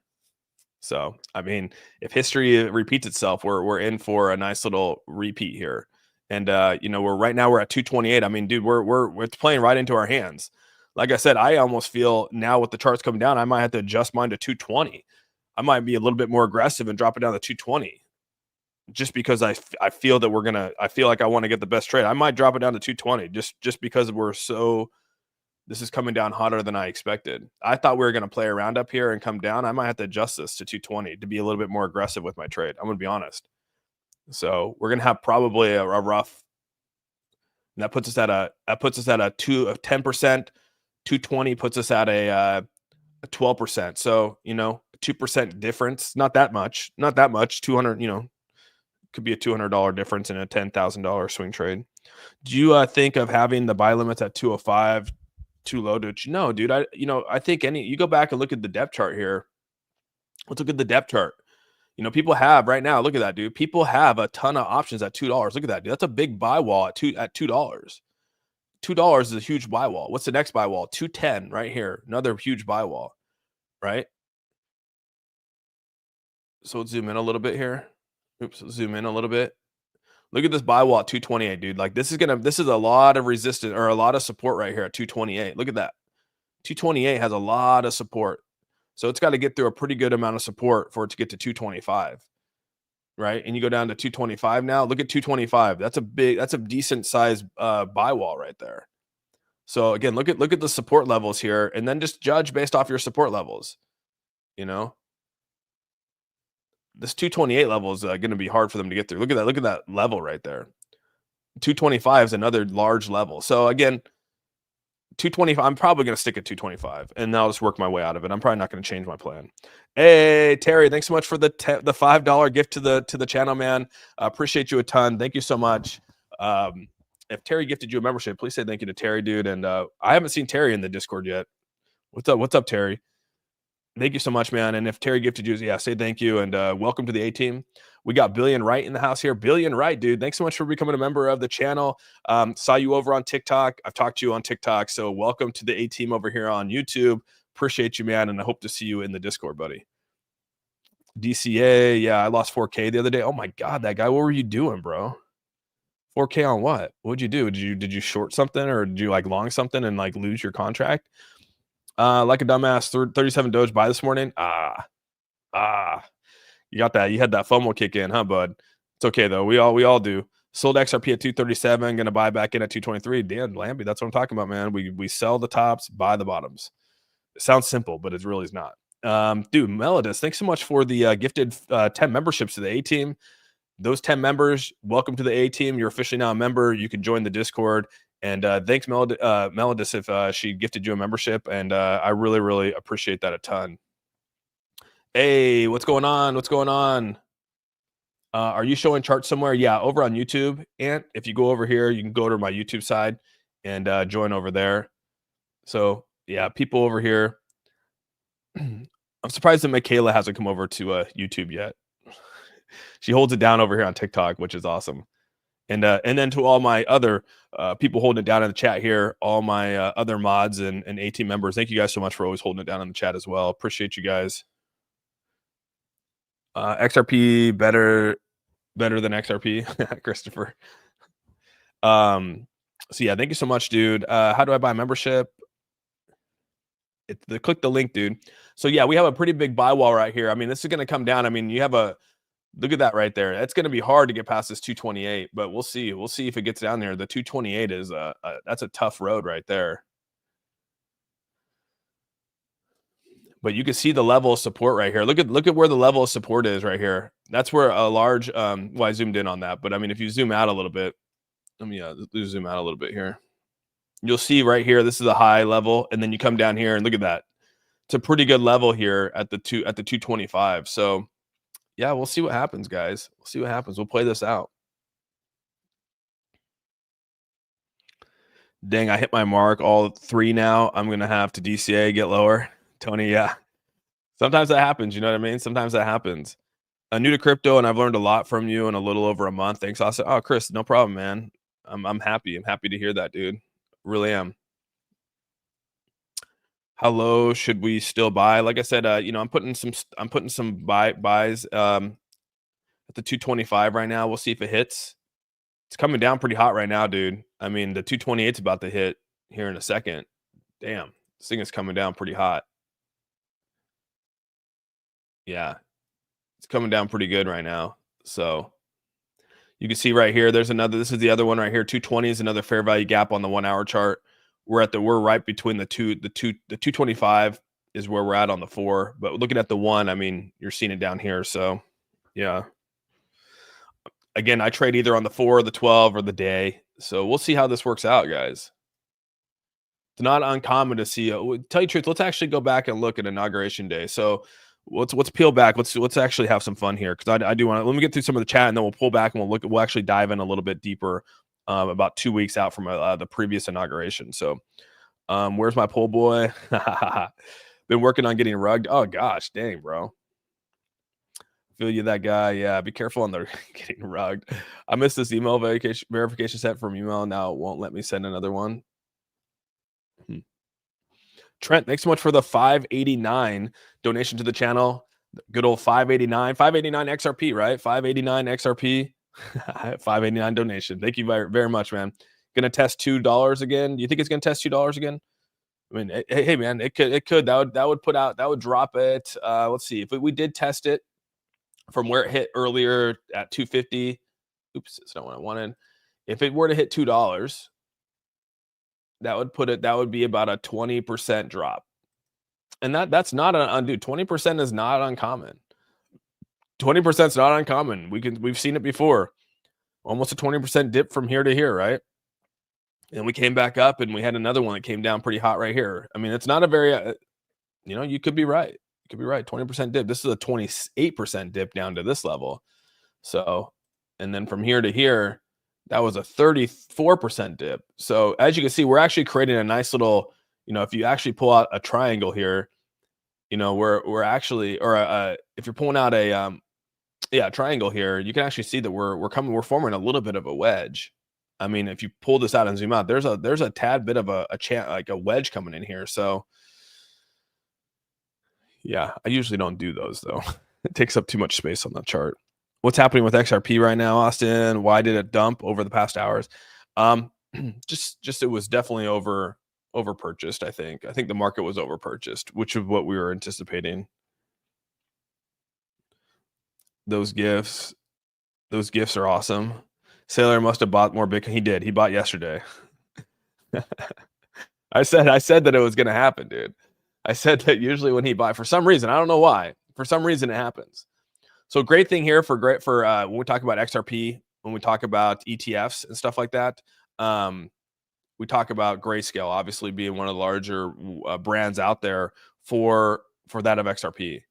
So, I mean, if history repeats itself, we're in for a nice little repeat here. And we're at 228. I mean, dude, we're playing right into our hands. Like I said, I almost feel now with the charts coming down, I might have to adjust mine to 220. I might be a little bit more aggressive and drop it down to 220 just because I feel that I feel like I want to get the best trade. I might drop it down to 220 just because this is coming down hotter than I expected. I thought we were going to play around up here and come down. I might have to adjust this to 220 to be a little bit more aggressive with my trade. I'm going to be honest. So we're going to have probably a rough. And that puts us at a 10%. 220 puts us at a 12%. So 2% difference. Not that much. 200. Could be a $200 difference in a $10,000 swing trade. Do you think of having the buy limits at 205? Too low to no, dude. I think you go back and look at the depth chart here. Let's look at the depth chart. People have right now. Look at that, dude. People have a ton of options at $2. Look at that, dude. That's a big buy wall at $2. $2 is a huge buy wall. What's the next buy wall? 210 right here. Another huge buy wall, right? So let's zoom in a little bit here. Oops, zoom in a little bit. Look at this buy wall at 228, dude. Like this is a lot of resistance or a lot of support right here at 228. Look at that. 228 has a lot of support. So it's got to get through a pretty good amount of support for it to get to 225. Right? And you go down to 225 now. Look at 225. That's a decent size buy wall right there. So again, look at the support levels here and then just judge based off your support levels. This 228 level is going to be hard for them to get through. Look at that level right there. 225 is another large level. So again, 225, I'm probably going to stick at 225 and I'll just work my way out of it. I'm probably not going to change my plan. Hey, Terry, thanks so much for the $5 gift to the channel, man. Appreciate you a ton. Thank you so much. If Terry gifted you a membership, please say thank you to Terry, dude. And I haven't seen Terry in the Discord yet. What's up, Terry? Thank you so much, man. And if Terry gifted you, say thank you and welcome to the A team. We got Billion Wright in the house here. Billion Wright, dude. Thanks so much for becoming a member of the channel. Saw you over on TikTok. I've talked to you on TikTok. So welcome to the A team over here on YouTube. Appreciate you, man. And I hope to see you in the Discord, buddy. DCA. Yeah, I lost 4K the other day. Oh my God, that guy. What were you doing, bro? 4K on what? What'd you do? Did you short something or did you long something and lose your contract? Like a dumbass, 37 Doge buy this morning. You got that. You had that FOMO kick in, huh, bud? It's okay though. We all do. Sold XRP at 237. Going to buy back in at 223. Dan Lambie, that's what I'm talking about, man. We sell the tops, buy the bottoms. It sounds simple, but it really is not. Dude, Melodus, thanks so much for the gifted 10 memberships to the A team. Those 10 members, welcome to the A team. You're officially now a member. You can join the Discord. And thanks, Melodus, if she gifted you a membership. And I really, really appreciate that a ton. Hey, what's going on? Are you showing charts somewhere? Yeah, over on YouTube. And if you go over here, you can go to my YouTube side and join over there. So, yeah, people over here. I'm surprised that Michaela hasn't come over to YouTube yet. She holds it down over here on TikTok, which is awesome. And then to all my other people holding it down in the chat here, all my other mods and A-team members, thank you guys so much for always holding it down in the chat as well. Appreciate you guys. XRP better than XRP, Christopher. So yeah, thank you so much, dude. How do I buy membership? Click the link, dude. So yeah, we have a pretty big buy wall right here. I mean, this is going to come down. I mean, you have look at that right there. It's going to be hard to get past this 228, but we'll see. We'll see if it gets down there. The 228 is that's a tough road right there. But you can see the level of support right here. Look at where the level of support is right here. That's where a large well, I zoomed in on that, but I mean, if you zoom out a little bit, let me zoom out a little bit here. You'll see right here, this is a high level, and then you come down here and look at that. It's a pretty good level here at the 225. So yeah, we'll see what happens, guys. We'll see what happens. We'll play this out. Dang, I hit my mark all 3 now. I'm gonna have to DCA, get lower. Tony, yeah. Sometimes that happens, you know what I mean? Sometimes that happens. I'm new to crypto and I've learned a lot from you in a little over a month. Thanks, Austin. Oh, Chris, no problem, man. I'm happy. I'm happy to hear that, dude. Really am. How low should we still buy? Like I said, you know, I'm putting some buys at the 225 right now. We'll see if it hits. It's coming down pretty hot right now, dude. I mean, the 228 is about to hit here in a second. Damn, this thing is coming down pretty hot. Yeah, it's coming down pretty good right now. So you can see right here, there's another, this is the other one right here. 220 is another fair value gap on the 1 hour chart. We're right between the 225 is where we're at on the 4, but looking at the 1, I mean, you're seeing it down here. So yeah, again, I trade either on the 4 or the 12 or the day. So we'll see how this works out, guys. It's not uncommon to see, tell you the truth, let's actually go back and look at Inauguration Day. So let's peel back. Let's actually have some fun here, because I do want to, let me get through some of the chat and then we'll pull back and we'll actually dive in a little bit deeper about 2 weeks out from the previous inauguration. So where's my poll boy? Been working on getting rugged. Oh gosh, dang, bro. Feel you, that guy. Yeah, be careful on the getting rugged. I missed this email verification set from email. Now it won't let me send another one. Trent, thanks so much for the 589 donation to the channel. Good old 589 XRP, right? 589 XRP, 589 donation. Thank you very, very much, man. Gonna test $2 again. Do you think it's gonna test $2 again? I mean, hey, man, it could. That would drop it. Let's see if we did test it from where it hit earlier at 250. Oops, that's not what I wanted. If it were to hit $2, that would be about a 20% drop. And that's not dude, 20% is not uncommon. 20% is not uncommon. We've seen it before. Almost a 20% dip from here to here, right? And we came back up and we had another one that came down pretty hot right here. I mean, it's not a very you know, you could be right. You could be right. 20% dip. This is a 28% dip down to this level. So, and then from here to here, that was a 34% dip. So as you can see, we're actually creating a nice little, you know, if you actually pull out a triangle here, you know, we're actually, or if you're pulling out a triangle here, you can actually see that we're forming a little bit of a wedge. I mean, if you pull this out and zoom out, there's a tad bit of a like a wedge coming in here. So yeah, I usually don't do those though. It takes up too much space on the chart. What's happening with XRP right now, Austin? Why did it dump over the past hours? Just it was definitely over purchased. I think the market was over purchased, which is what we were anticipating. Those gifts are awesome. Sailor must have bought more Bitcoin. He did. He bought yesterday. I said that it was going to happen, dude. I said that usually when he buy, for some reason, I don't know why, for some reason it happens. So great thing here for when we talk about XRP, when we talk about ETFs and stuff like that, we talk about Grayscale obviously being one of the larger brands out there for that of XRP.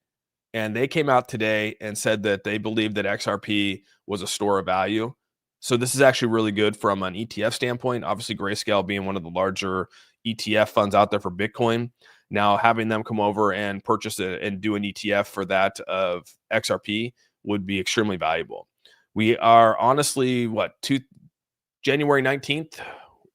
And they came out today and said that they believe that XRP was a store of value. So this is actually really good from an ETF standpoint. Obviously, Grayscale being one of the larger ETF funds out there for Bitcoin. Now having them come over and purchase it and do an ETF for that of XRP would be extremely valuable. We are honestly January 19th.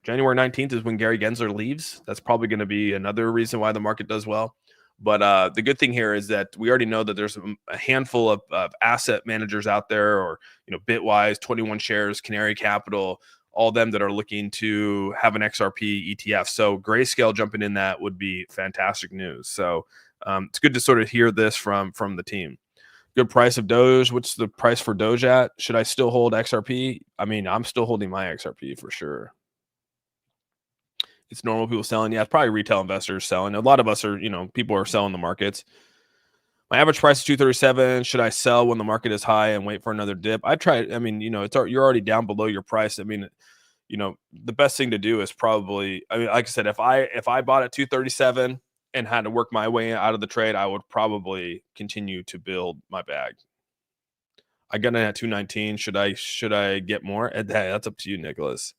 January 19th is when Gary Gensler leaves. That's probably going to be another reason why the market does well. But the good thing here is that we already know that there's a handful of asset managers out there, or Bitwise, 21 Shares, Canary Capital, all them that are looking to have an XRP ETF. So Grayscale jumping in that would be fantastic news. So it's good to sort of hear this from the team. Good price of Doge. What's the price for Doge at? Should I still hold XRP? I mean, I'm still holding my XRP for sure. It's normal people selling. Yeah, it's probably retail investors selling. A lot of us are, people are selling the markets. My average price is 237. Should I sell when the market is high and wait for another dip? I try. I mean, you're already down below your price. I mean, the best thing to do is probably, I mean, like I said, if I bought at 237 and had to work my way out of the trade, I would probably continue to build my bag. I got in at 219. Should I get more? That's up to you, Nicholas.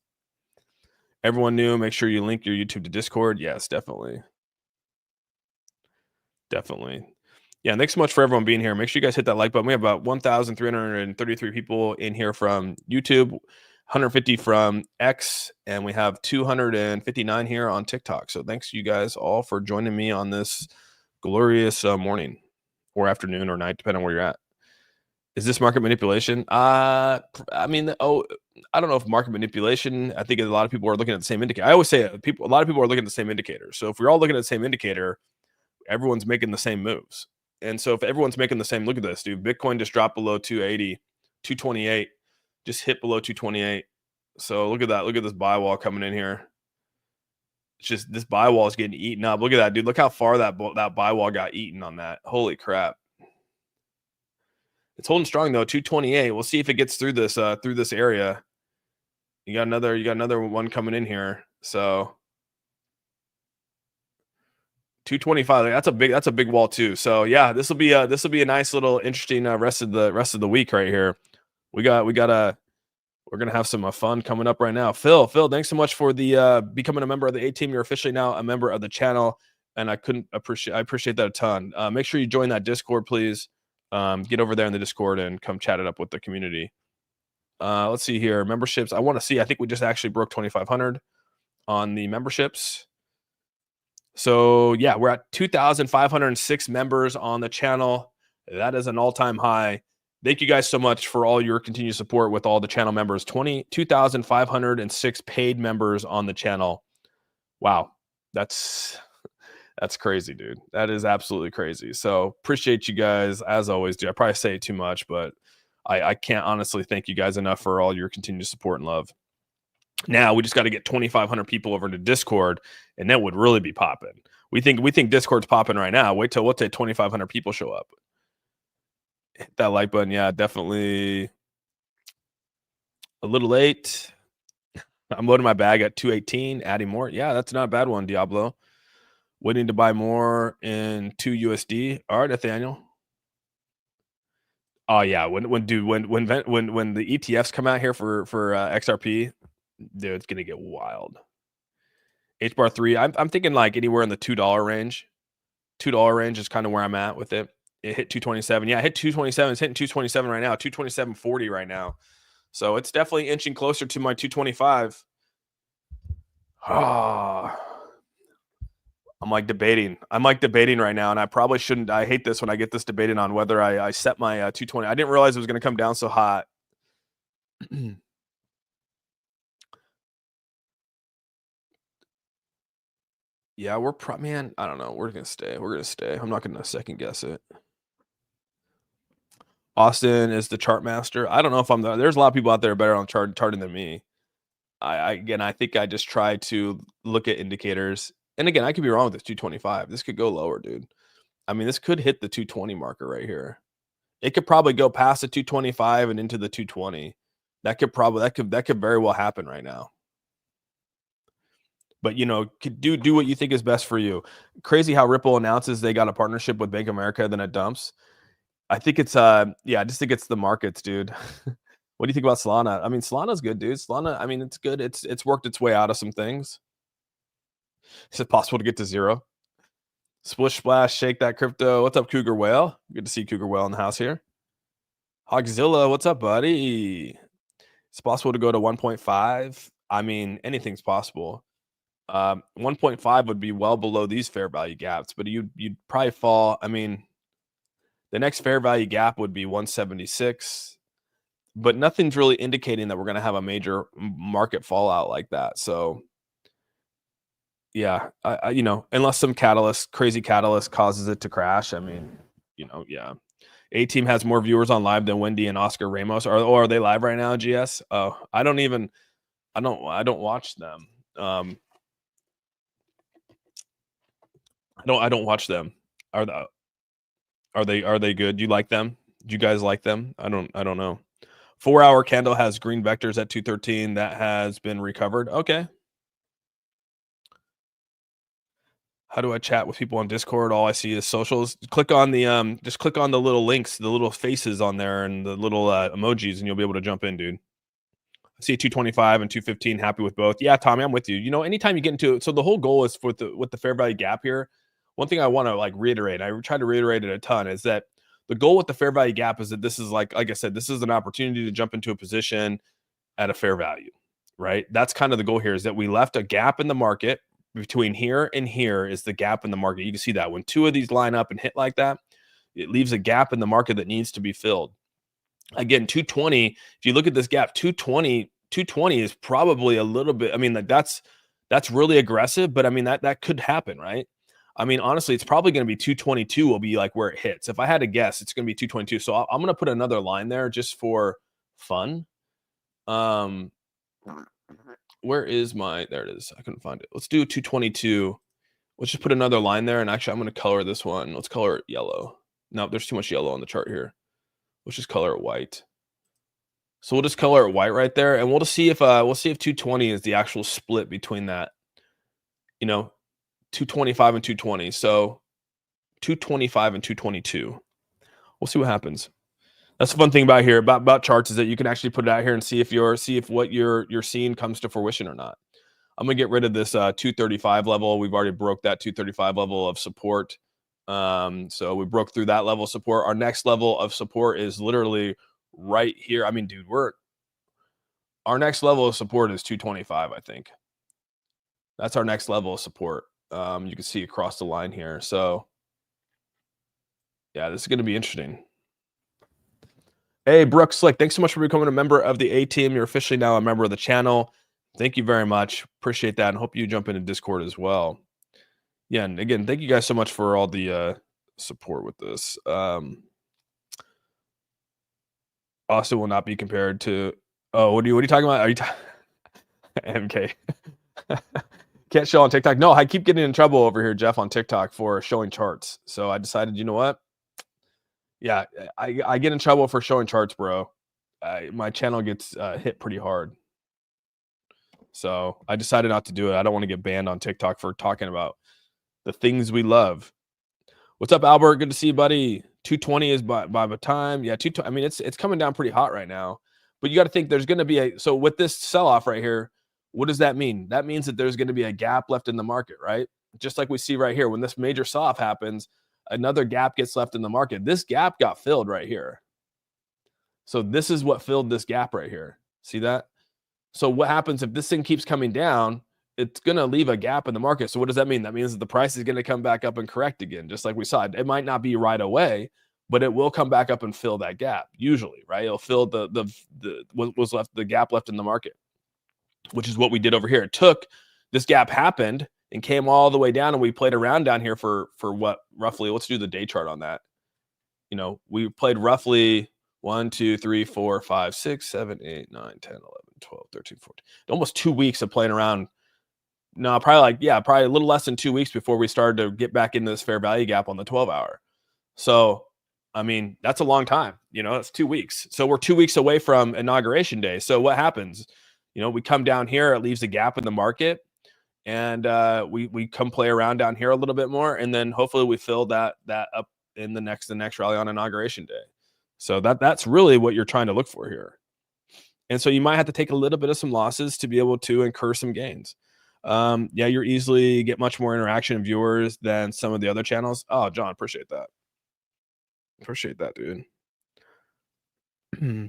Everyone new, make sure you link your YouTube to Discord. Yes, definitely. Definitely. Yeah, thanks so much for everyone being here. Make sure you guys hit that like button. We have about 1,333 people in here from YouTube, 150 from X, and we have 259 here on TikTok. So thanks you guys all for joining me on this glorious morning or afternoon or night, depending on where you're at. Is this market manipulation? I mean, I don't know if market manipulation. I think a lot of people are looking at the same indicator. I always say a lot of people are looking at the same indicator. So if we're all looking at the same indicator, everyone's making the same moves. And so if everyone's making the same, look at this, dude. Bitcoin just dropped below 280, 228, just hit below 228. So look at that. Look at this buy wall coming in here. It's just this buy wall is getting eaten up. Look at that, dude. Look how far that buy wall got eaten on that. Holy crap. It's holding strong though, 228. We'll see if it gets through this area. You got another one coming in here. So 225. That's a big wall too. So yeah, this will be a nice little interesting rest of the week right here. We're gonna have some fun coming up right now. Phil, thanks so much for the becoming a member of the A team. You're officially now a member of the channel, and I appreciate that a ton. Make sure you join that Discord, please. Get over there in the Discord and come chat it up with the community. Let's see here. Memberships. I think we just actually broke 2,500 on the memberships. So yeah, we're at 2,506 members on the channel. That is an all-time high. Thank you guys so much for all your continued support with all the channel members. 2,506 paid members on the channel. Wow. That's crazy, dude. That is absolutely crazy. So appreciate you guys as always, dude. I probably say it too much, but I can't honestly thank you guys enough for all your continued support and love. Now we just got to get 2,500 people over to Discord, and that would really be popping. We think Discord's popping right now. Wait till 2,500 people show up. Hit that like button. Yeah, definitely a little late. I'm loading my bag at 218, adding more. Yeah, that's not a bad one, Diablo. Waiting to buy more in 2 USD. All right, Nathaniel. Oh yeah, when the ETFs come out here for XRP, dude, it's gonna get wild. HBAR 3, I'm thinking like anywhere in the $2 range. $2 range is kind of where I'm at with it. It hit 227. Yeah, it hit 227. It's hitting 227 right now. 227.40 right now. So it's definitely inching closer to my 225. Ah. I'm like debating right now, and I probably shouldn't. I hate this when I get this debating on whether I set my 220. I didn't realize it was going to come down so hot. Yeah, man, I don't know. We're going to stay. I'm not going to second guess it. Austin is the chart master. I don't know if there's a lot of people out there better on charting than me. I think I just try to look at indicators. And again, I could be wrong with this 225. This could go lower, dude. I mean, this could hit the 220 marker right here. It could probably go past the 225 and into the 220. That could very well happen right now. But do what you think is best for you. Crazy how Ripple announces they got a partnership with Bank of America, then it dumps. I think it's I just think it's the markets, dude. What do you think about Solana? I mean, Solana's good, dude. Solana, I mean, it's good. It's worked its way out of some things. Is it possible to get to zero? Splish splash, shake that crypto. What's up, Cougar Whale? Good to see Cougar Whale in the house here. Hogzilla, what's up, buddy? It's possible to go to 1.5. I mean, anything's possible. 1.5 would be well below these fair value gaps, but you'd probably fall. I mean, the next fair value gap would be 176, but nothing's really indicating that we're going to have a major market fallout like that. So, yeah, you know, unless some crazy catalyst causes it to crash. I mean, you know, yeah. A Team has more viewers on live than Wendy and Oscar Ramos. Or are they live right now, GS? Oh, I don't watch them. I don't watch them. Are they good? Do you like them? Do you guys like them? I don't know. 4-hour candle has green vectors at 213. That has been recovered. Okay. How do I chat with people on Discord? All I see is socials. Click on the just click on the little links, the little faces on there, and the little emojis, and you'll be able to jump in, dude. I see 225 and 215. Happy with both. Yeah, Tommy, I'm with you. You know, anytime you get into it, so the whole goal is with the fair value gap here. One thing I want to like reiterate, I try to reiterate it a ton, is that the goal with the fair value gap is that this is like I said, this is an opportunity to jump into a position at a fair value, right? That's kind of the goal here, is that we left a gap in the market. Between here and here is the gap in the market. You can see that when two of these line up and hit like that, it leaves a gap in the market that needs to be filled. Again, 220, if you look at this gap, 220 is probably a little bit, I mean, like that's really aggressive, but I mean, that could happen, right? I mean, honestly, it's probably going to be 222 will be like where it hits. If I had to guess, it's going to be 222. So I'm going to put another line there just for fun. Where is my, there it is. I couldn't find it. Let's do 222. Let's just put another line there. And actually, I'm going to color this one. Let's color it yellow. No, there's too much yellow on the chart here. Let's just color it white. So we'll just color it white right there. And we'll just see if 220 is the actual split between that, you know, 225 and 220. So 225 and 222. We'll see what happens. That's the fun thing about here about charts, is that you can actually put it out here and see if what you're seeing comes to fruition or not. I'm gonna get rid of this 235 level. We've already broke that 235 level of support. So we broke through that level of support. Our next level of support is literally right here. I mean, dude, our next level of support is 225. I think that's our next level of support. You can see across the line here. So yeah, this is gonna be interesting. Hey, Brooke Slick, thanks so much for becoming a member of the A Team. You're officially now a member of the channel. Thank you very much. Appreciate that, and hope you jump into Discord as well. Yeah, and again, thank you guys so much for all the support with this. Also will not be compared to. Oh, what are you talking about? Are you MK? Can't show on TikTok. No, I keep getting in trouble over here, Jeff, on TikTok for showing charts. So I decided, you know what? Yeah, I get in trouble for showing charts, bro. My channel gets hit pretty hard. So I decided not to do it. I don't want to get banned on TikTok for talking about the things we love. What's up, Albert? Good to see you, buddy. 220 is by the time. Yeah, 220. I mean, it's coming down pretty hot right now. But you got to think there's going to be so with this sell-off right here, what does that mean? That means that there's going to be a gap left in the market, right? Just like we see right here. When this major sell-off happens, another gap gets left in the market. This gap got filled right here. So this is what filled this gap right here. See that? So what happens if this thing keeps coming down? It's going to leave a gap in the market. So what does that mean? That means that the price is going to come back up and correct again, just like we saw. It might not be right away, but it will come back up and fill that gap usually, right? It'll fill the what was left, the gap left in the market, which is what we did over here. It took, this gap happened and came all the way down, and we played around down here for what, roughly, let's do the day chart on that. You know, we played roughly 1, 2, 3, 4, 5, 6, 7, 8, 9, 10, 11, 12, 13, 14. Almost 2 weeks of playing around. No, probably a little less than 2 weeks before we started to get back into this fair value gap on the 12-hour. So, I mean, that's a long time. You know, it's 2 weeks. So we're 2 weeks away from Inauguration Day. So what happens? You know, we come down here, it leaves a gap in the market, and we come play around down here a little bit more, and then hopefully we fill that up in the next rally on Inauguration Day. So that's really what you're trying to look for here. And so you might have to take a little bit of some losses to be able to incur some gains. Yeah, you're easily get much more interaction and viewers than some of the other channels. Oh, John, appreciate that. Appreciate that, dude. Do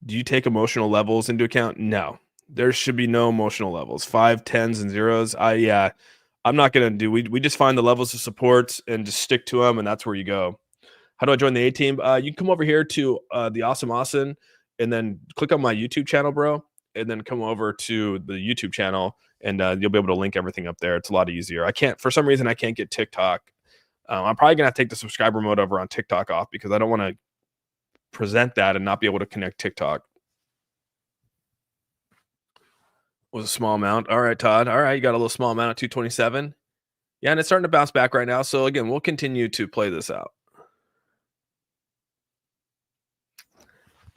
you take emotional levels into account? No. There should be no emotional levels. 5, 10s, and zeros. I'm not gonna do. We just find the levels of supports and just stick to them, and that's where you go. How do I join the A team? You can come over here to the Awesome Austin, and then click on my YouTube channel, bro, and then come over to the YouTube channel, and you'll be able to link everything up there. It's a lot easier. I can't, for some reason, I can't get TikTok. I'm probably gonna have to take the subscriber mode over on TikTok off because I don't want to present that and not be able to connect TikTok. Was a small amount. All right, Todd. All right, you got a little small amount at 227. Yeah, and it's starting to bounce back right now. So again, we'll continue to play this out.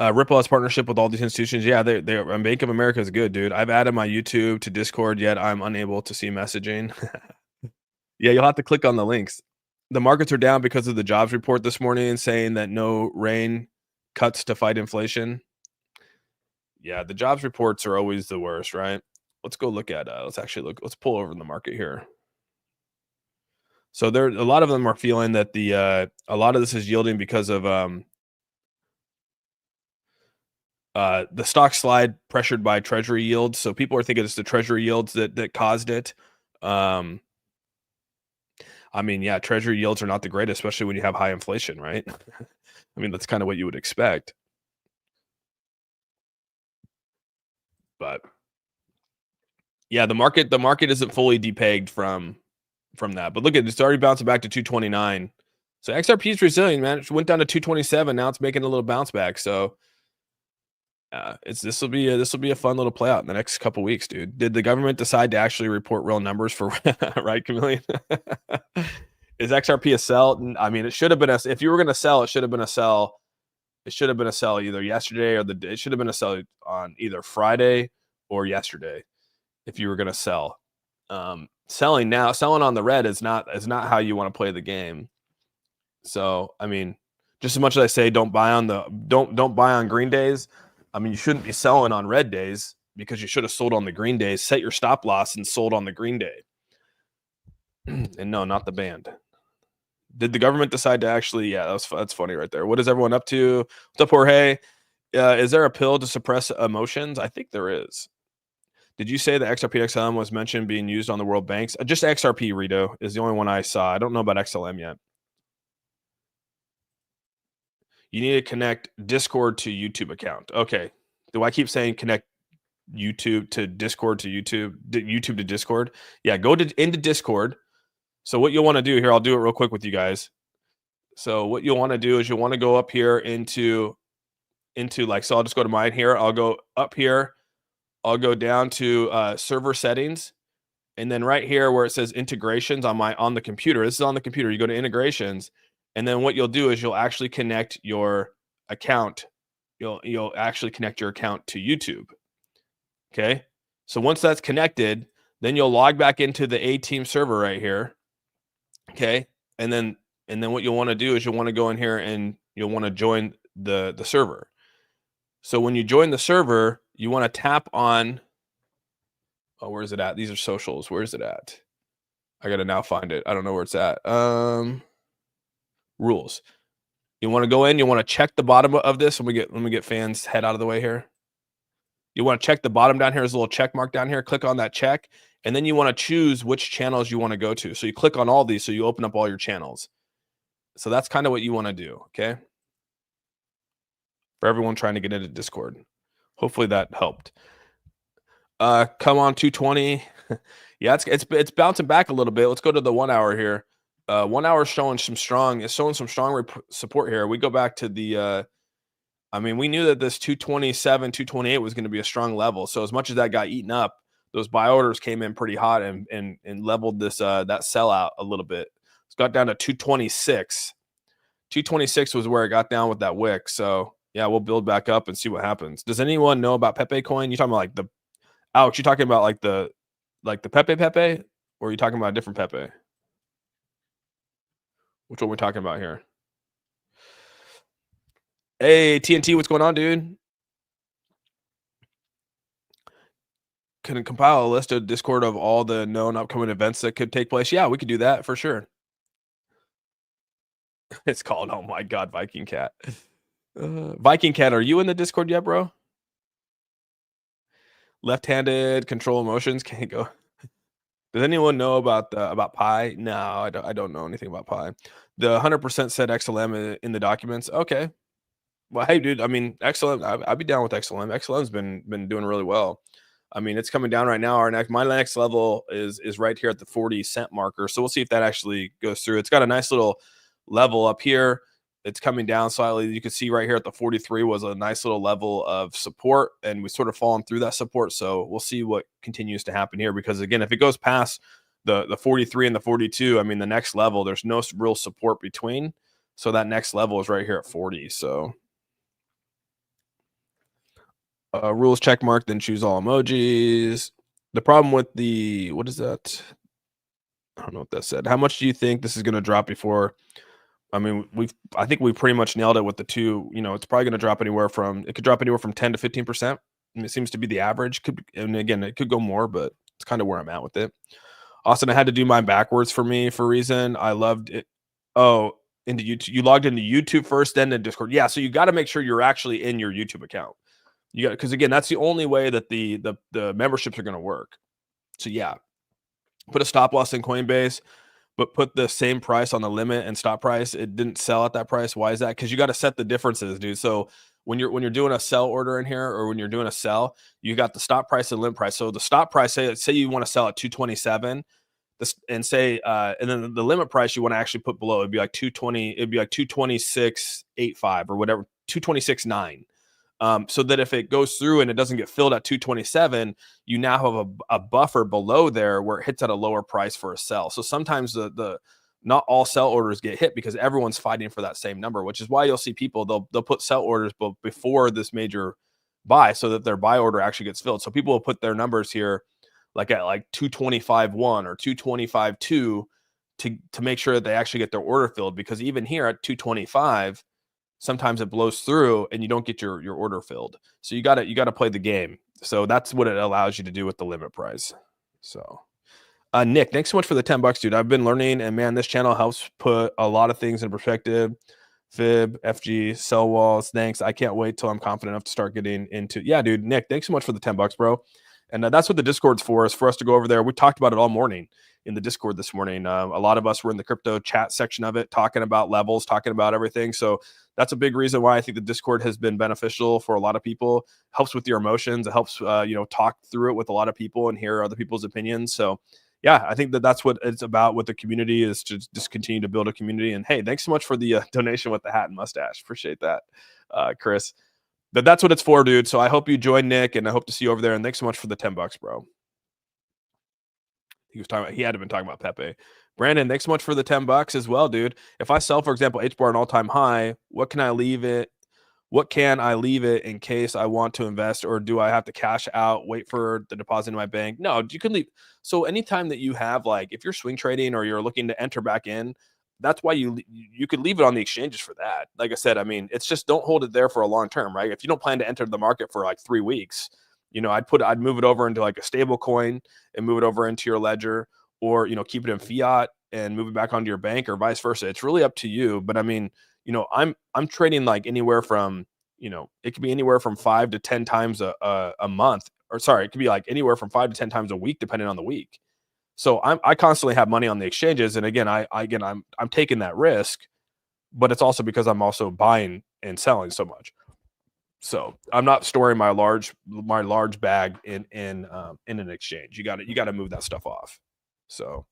Ripple has partnership with all these institutions. Yeah, they Bank of America is good, dude. I've added my YouTube to Discord, yet I'm unable to see messaging. Yeah, you'll have to click on the links. The markets are down because of the jobs report this morning saying that no rain cuts to fight inflation. Yeah, the jobs reports are always the worst, right? Let's go look at let's pull over in the market here. So there a lot of them are feeling that a lot of this is yielding because of the stock slide pressured by treasury yields. So people are thinking it's the treasury yields that caused it. I mean, yeah, treasury yields are not the greatest, especially when you have high inflation, right? I mean, that's kind of what you would expect. But yeah, the market isn't fully depegged from that. But look at it's already bouncing back to 229. So XRP is resilient, man. It went down to 227. Now it's making a little bounce back. So this will be a fun little play out in the next couple weeks, dude. Did the government decide to actually report real numbers for right, Chameleon? Is XRP a sell? I mean, it should have been if you were going to sell, it should have been a sell. It should have been a sell either yesterday or it should have been a sell on either Friday or yesterday if you were going to sell. Selling on the red is not how you want to play the game. So, I mean, just as much as I say don't buy on green days, I mean, you shouldn't be selling on red days because you should have sold on the green days. Set your stop loss and sold on the green day. And no, not the band. Did the government decide to actually? Yeah, that's funny right there. What is everyone up to? What's up, Jorge? Is there a pill to suppress emotions? I think there is. Did you say that XRP XLM was mentioned being used on the world banks? Just XRP, Rito, is the only one I saw. I don't know about XLM yet. You need to connect Discord to YouTube account. Okay. Do I keep saying connect YouTube to Discord to YouTube to Discord? Yeah, go into Discord. So what you'll want to do here, I'll do it real quick with you guys. So what you'll want to do is you'll want to go up here into like, so I'll just go to mine here. I'll go up here. I'll go down to server settings. And then right here where it says integrations on the computer, this is on the computer. You go to integrations. And then what you'll do is you'll actually connect your account. You'll actually connect your account to YouTube. Okay. So once that's connected, then you'll log back into the A team server right here. Okay. And then what you'll want to do is you'll want to go in here and you'll want to join the server. So when you join the server, you want to tap on, oh, where is it at? These are socials. Where is it at? I got to now find it. I don't know where it's at. Rules. You want to go in, you want to check the bottom of this. Let me get fans head out of the way here. You want to check the bottom down here. There's a little check mark down here. Click on that check. And then you want to choose which channels you want to go to. So you click on all these. So you open up all your channels. So that's kind of what you want to do. Okay. For everyone trying to get into Discord. Hopefully that helped. Come on, 220. Yeah, it's bouncing back a little bit. Let's go to the 1 hour here. 1 hour showing some strong support here. We go back to the I mean, we knew that this 227, 228 was going to be a strong level. So as much as that got eaten up, those buy orders came in pretty hot and leveled this that sellout a little bit. It's got down to 226. 226 was where it got down with that wick. So yeah, we'll build back up and see what happens. Does anyone know about Pepe coin? You talking about like Alex, you talking about like the Pepe, or are you talking about a different Pepe? Which one are we talking about here? Hey, TNT, what's going on, dude? Can it compile a list of Discord of all the known upcoming events that could take place? Yeah, we could do that for sure. It's called, oh my God, Viking Cat. Viking Cat, are you in the Discord yet, bro? Left-handed control emotions can't go. Does anyone know about pi? No, I don't know anything about pi. The 100% said XLM in the documents. Okay. Well, hey, dude. I mean, XLM. I'd be down with XLM. XLM's been doing really well. I mean, it's coming down right now. My next level is right here at the 40 cent marker. So we'll see if that actually goes through. It's got a nice little level up here. It's coming down slightly. You can see right here at the 43 was a nice little level of support, and we sort of fallen through that support. So we'll see what continues to happen here, because again, if it goes past the 43 and the 42, I mean, the next level, there's no real support between. So that next level is right here at 40. So rules check mark, then choose all emojis. The problem with the, what is that? I don't know what that said. How much do you think this is going to drop before? I mean, I think we pretty much nailed it with the two. It's probably going to drop it could drop anywhere from 10 to 15%. And it seems to be the average. And again, it could go more, but it's kind of where I'm at with it. Austin, I had to do mine backwards for a reason. I loved it. Oh, into YouTube. You logged into YouTube first, then to Discord. Yeah, so you got to make sure you're actually in your YouTube account. You got, because again, that's the only way that the memberships are going to work. So yeah, put a stop loss in Coinbase, but put the same price on the limit and stop price. It didn't sell at that price. Why is that? Because you got to set the differences, dude. So when you're doing a sell order in here, or when you're doing a sell, you got the stop price and limit price. So the stop price, say you want to sell at 227, and say and then the limit price you want to actually put below, it'd be like 220, it'd be like 226.85 or whatever, 226.9. So that if it goes through and it doesn't get filled at 227, you now have a buffer below there where it hits at a lower price for a sell. So sometimes the not all sell orders get hit because everyone's fighting for that same number, which is why you'll see people, they'll put sell orders before this major buy so that their buy order actually gets filled. So people will put their numbers here like at like 225.1 or 225.2 to make sure that they actually get their order filled, because even here at 225, sometimes it blows through and you don't get your order filled. So you got to play the game. So that's what it allows you to do with the limit price. So Nick, thanks so much for the $10, dude. I've been learning, and man, this channel helps put a lot of things in perspective. Fib, FG, sell walls. Thanks. I can't wait till I'm confident enough to start getting into. Yeah, dude. Nick, thanks so much for the $10, bro. And that's what the Discord's for, is for us to go over there. We talked about it all morning in the Discord this morning. A lot of us were in the crypto chat section of it, talking about levels, talking about everything. So that's a big reason why I think the Discord has been beneficial for a lot of people. Helps with your emotions. It helps, talk through it with a lot of people and hear other people's opinions. So yeah, I think that's what it's about with the community, is to just continue to build a community. And hey, thanks so much for the donation with the hat and mustache. Appreciate that, Chris. But that's what it's for, dude. So I hope you join Nick, and I hope to see you over there. And thanks so much for the $10, bro. He had been talking about Pepe. Brandon, thanks so much for the $10 as well, dude. If I sell, for example, HBAR an all-time high, what can I leave it in case I want to invest, or do I have to cash out, wait for the deposit in my bank? No, you can leave. So anytime that you have, like, if you're swing trading or you're looking to enter back in, that's why you could leave it on the exchanges for that. Like I said, I mean, it's just, don't hold it there for a long term, right? If you don't plan to enter the market for like 3 weeks, I'd move it over into like a stable coin and move it over into your ledger, or, keep it in fiat and move it back onto your bank, or vice versa. It's really up to you. But I mean, I'm trading like anywhere from, it could be anywhere from 5 to 10 times a month, or sorry, it could be like anywhere from 5 to 10 times a week, depending on the week. So I constantly have money on the exchanges. And again, I'm taking that risk, but it's also because I'm also buying and selling so much. So I'm not storing my large bag in an exchange. You got to move that stuff off. So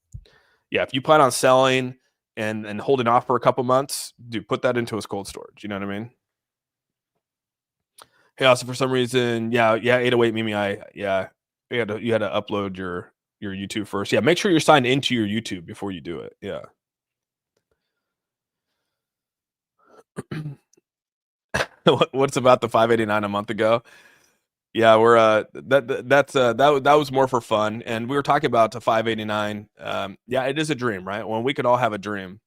yeah, if you plan on selling and holding off for a couple months, dude, put that into his cold storage. You know what I mean? Hey, also for some reason, yeah, 808 Mimi, you had to upload your YouTube first. Yeah, make sure you're signed into your YouTube before you do it. Yeah. What's about the 589 a month ago? Yeah, we're that was more for fun, and we were talking about the 589. Yeah, it is a dream, right? When we could all have a dream.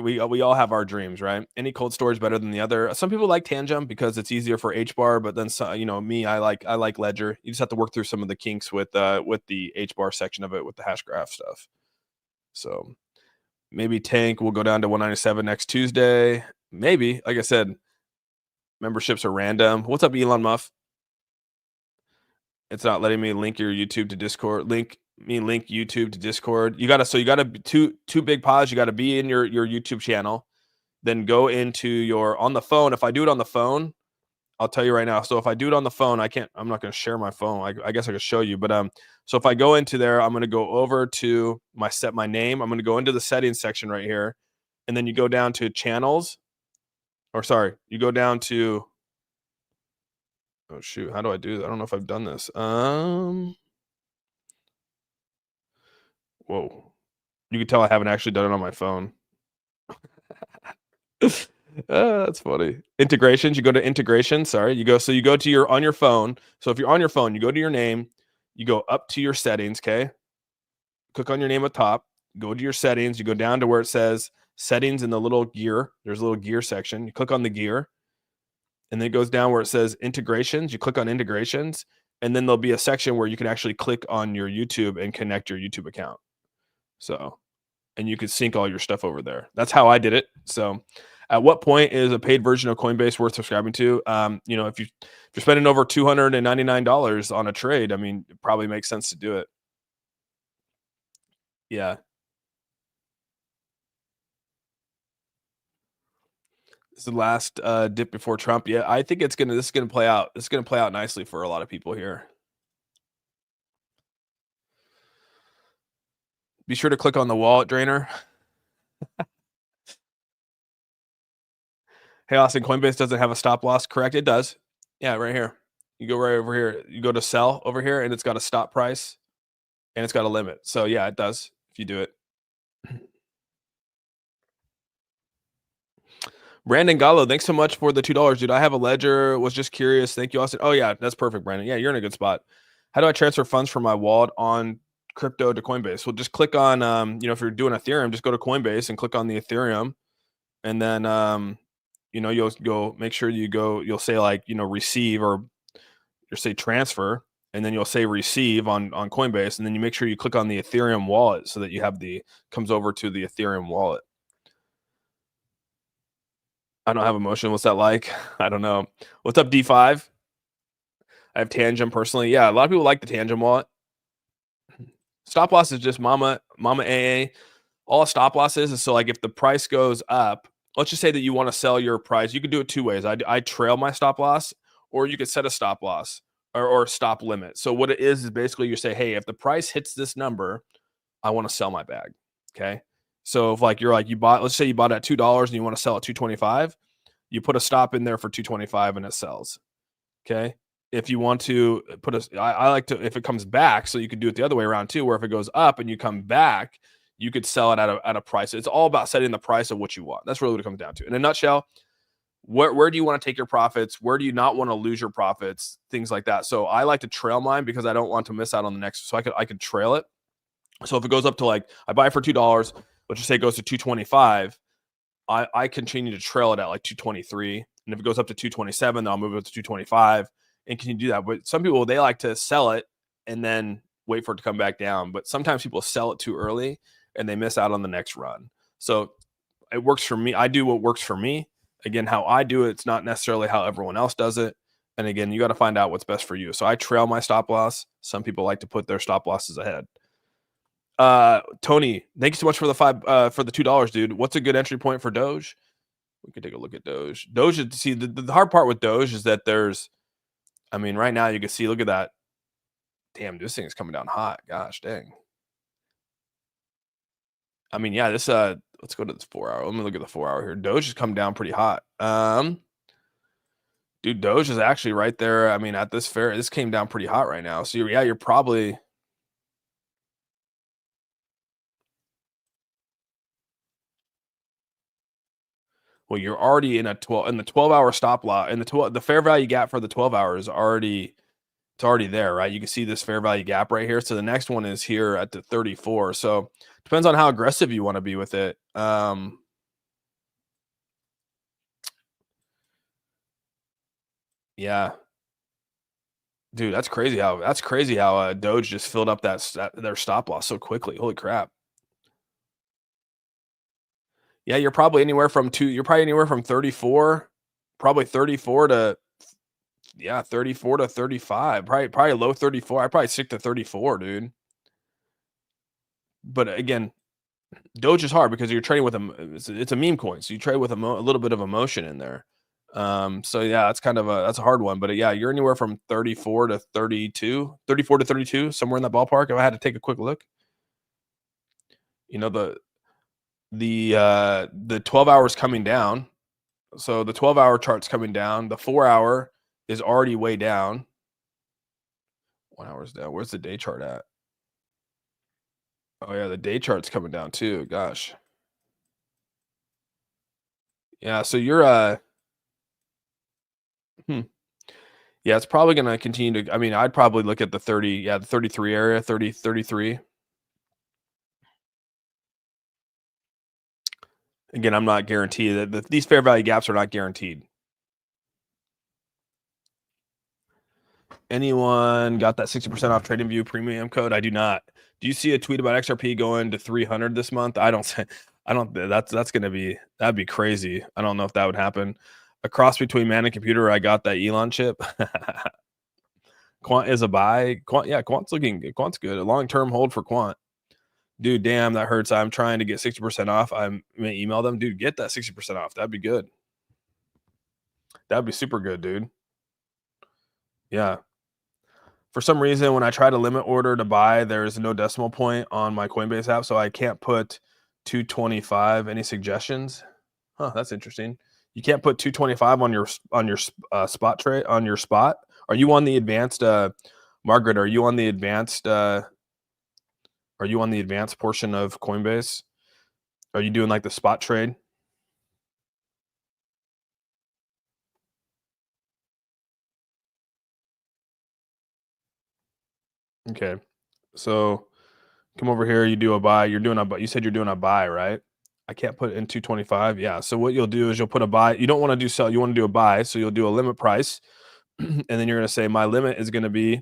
We all have our dreams, right? Any cold storage better than the other. Some people like Tangent because it's easier for HBAR, but then me, I like Ledger. You just have to work through some of the kinks with the HBAR section of it with the hash graph stuff. So Maybe tank will go down to 197 next Tuesday. Maybe. Like I said, memberships are random. What's up, Elon Musk? It's not letting me link your YouTube to Discord. Link YouTube to Discord. You gotta two big pods. You gotta be in your YouTube channel, then go into your on the phone. If I do it on the phone, I'll tell you right now. So if I do it on the phone, I'm not gonna share my phone. I guess I could show you, but so if I go into there, I'm gonna go over to my name. I'm gonna go into the settings section right here, and then you go down to channels, or sorry, you go down to oh shoot, how do I do that? I don't know if I've done this. Whoa. You can tell I haven't actually done it on my phone. That's funny. Integrations, you go to integration, sorry. You go to your on your phone. So if you're on your phone, you go to your name, you go up to your settings, okay? Click on your name at top, go to your settings, you go down to where it says settings in the little gear. There's a little gear section. You click on the gear, and then it goes down where it says integrations. You click on integrations, and then there'll be a section where you can actually click on your YouTube and connect your YouTube account. So, and you could sync all your stuff over there. That's how I did it. So, at what point is a paid version of Coinbase worth subscribing to? If you're spending over $299 on a trade, I mean, it probably makes sense to do it. Yeah. This is the last dip before Trump. Yeah, I think this is gonna play out. It's gonna play out nicely for a lot of people here. Be sure to click on the wallet drainer. Hey, Austin, Coinbase doesn't have a stop loss, correct? It does. Yeah, right here. You go right over here. You go to sell over here, and it's got a stop price, and it's got a limit. So yeah, it does if you do it. Brandon Gallo, thanks so much for the $2, dude. I have a ledger. Was just curious. Thank you, Austin. Oh yeah, that's perfect, Brandon. Yeah, you're in a good spot. How do I transfer funds from my wallet on crypto to Coinbase? Well, just click on if you're doing Ethereum, just go to Coinbase and click on the Ethereum, and then you'll go make sure you'll say like receive, or you'll say transfer, and then you'll say receive on Coinbase, and then you make sure you click on the Ethereum wallet so that you have comes over to the Ethereum wallet. I don't have emotion. What's that like? I don't know. What's up, D5? I have Tangent personally. Yeah, a lot of people like the Tangent wallet. Stop loss is just mama AA. All a stop loss is so like if the price goes up, let's just say that you want to sell your price. You can do it two ways. I trail my stop loss, or you could set a stop loss or stop limit. So what it is basically you say, hey, if the price hits this number, I want to sell my bag. Okay. So if let's say you bought at $2 and you want to sell at 225, you put a stop in there for 225 and it sells. Okay. If you want to I like to, if it comes back, so you could do it the other way around too, where if it goes up and you come back, you could sell it at a price. It's all about setting the price of what you want. That's really what it comes down to. In a nutshell, where do you want to take your profits? Where do you not want to lose your profits? Things like that. So I like to trail mine because I don't want to miss out on the next. So I could trail it. So if it goes up to I buy it for $2, let's just say it goes to 225, I continue to trail it at like 223. And if it goes up to 227, then I'll move it to 225 and continue to do that. But some people, they like to sell it and then wait for it to come back down. But sometimes people sell it too early and they miss out on the next run. So it works for me. I do what works for me. Again, how I do it's not necessarily how everyone else does it. And again, you got to find out what's best for you. So I trail my stop loss. Some people like to put their stop losses ahead. Tony, thank you so much for the $2, dude. What's a good entry point for Doge? We could take a look at Doge. Doge, see, the hard part with Doge is that right now you can see, look at that. Damn, this thing is coming down hot. Gosh, dang. Yeah, let's go to this 4 hour. Let me look at the 4 hour here. Doge has come down pretty hot. Dude, Doge is actually right there. At this fair, this came down pretty hot right now. So you're probably. Well, you're already in the 12-hour stop loss, and the fair value gap for the 12 hours it's already there, right? You can see this fair value gap right here. So the next one is here at the 34. So depends on how aggressive you want to be with it. Yeah, dude, that's crazy how Doge just filled up their stop loss so quickly. Holy crap! Yeah, you're probably anywhere from 34, probably 34 to 34 to 35, probably low 34. I probably stick to 34, dude. But again, Doge is hard because you're trading with it's a meme coin, so you trade with a little bit of emotion in there. So yeah, that's kind of that's a hard one, but yeah, you're anywhere from 34 to 32, 34 to 32, somewhere in that ballpark. If I had to take a quick look, you know, the 12 hours coming down. So the 12-hour chart's coming down. The 4-hour is already way down. 1 hour's down. Where's the day chart at? Oh yeah, the day chart's coming down too. Gosh. Yeah, so you're hmm. Yeah, it's probably gonna continue to, I mean, I'd probably look at the 30, yeah, the 33 area, 30, 33. Again, I'm not guaranteed that these fair value gaps are not guaranteed. Anyone got that 60% off TradingView premium code? I do not. Do you see a tweet about XRP going to 300 this month? I don't. I don't. That'd be crazy. I don't know if that would happen. A cross between man and computer. I got that Elon chip. Quant is a buy. Quant, yeah, Quant's good. A long term hold for Quant. Dude, damn, that hurts. I'm trying to get 60% off. I may email them. Dude, get that 60% off. That'd be good. That'd be super good, dude. Yeah. For some reason, when I try to limit order to buy, there's no decimal point on my Coinbase app, so I can't put 225. Any suggestions? Huh, that's interesting. You can't put 225 on your spot trade on your spot. Are you on the advanced Margaret, are you on the advanced portion of Coinbase? Are you doing like the spot trade? Okay. So come over here, you do a buy. You said you're doing a buy, right? I can't put in 225. Yeah. So what you'll do is you'll put a buy. You don't want to do sell, you want to do a buy. So you'll do a limit price. And then you're going to say my limit is going to be,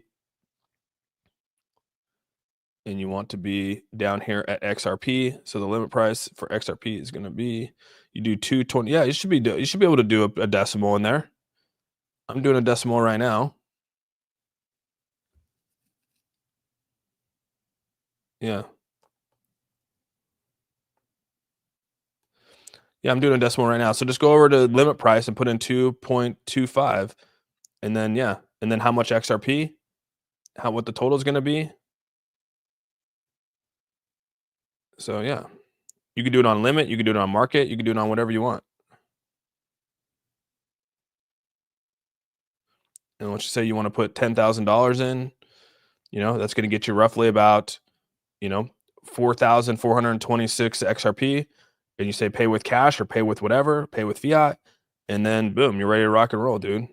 and you want to be down here at XRP. So the limit price for XRP is going to be, you do 220. Yeah, you should be able to do a decimal in there. I'm doing a decimal right now. Yeah. Yeah, I'm doing a decimal right now. So just go over to limit price and put in 2.25. And then, yeah. And then how much XRP, what the total is going to be. So yeah, you can do it on limit. You can do it on market. You can do it on whatever you want. And let's just say you want to put $10,000 in, that's going to get you roughly about, 4,426 XRP. And you say pay with cash or pay with whatever, pay with fiat. And then boom, you're ready to rock and roll, dude.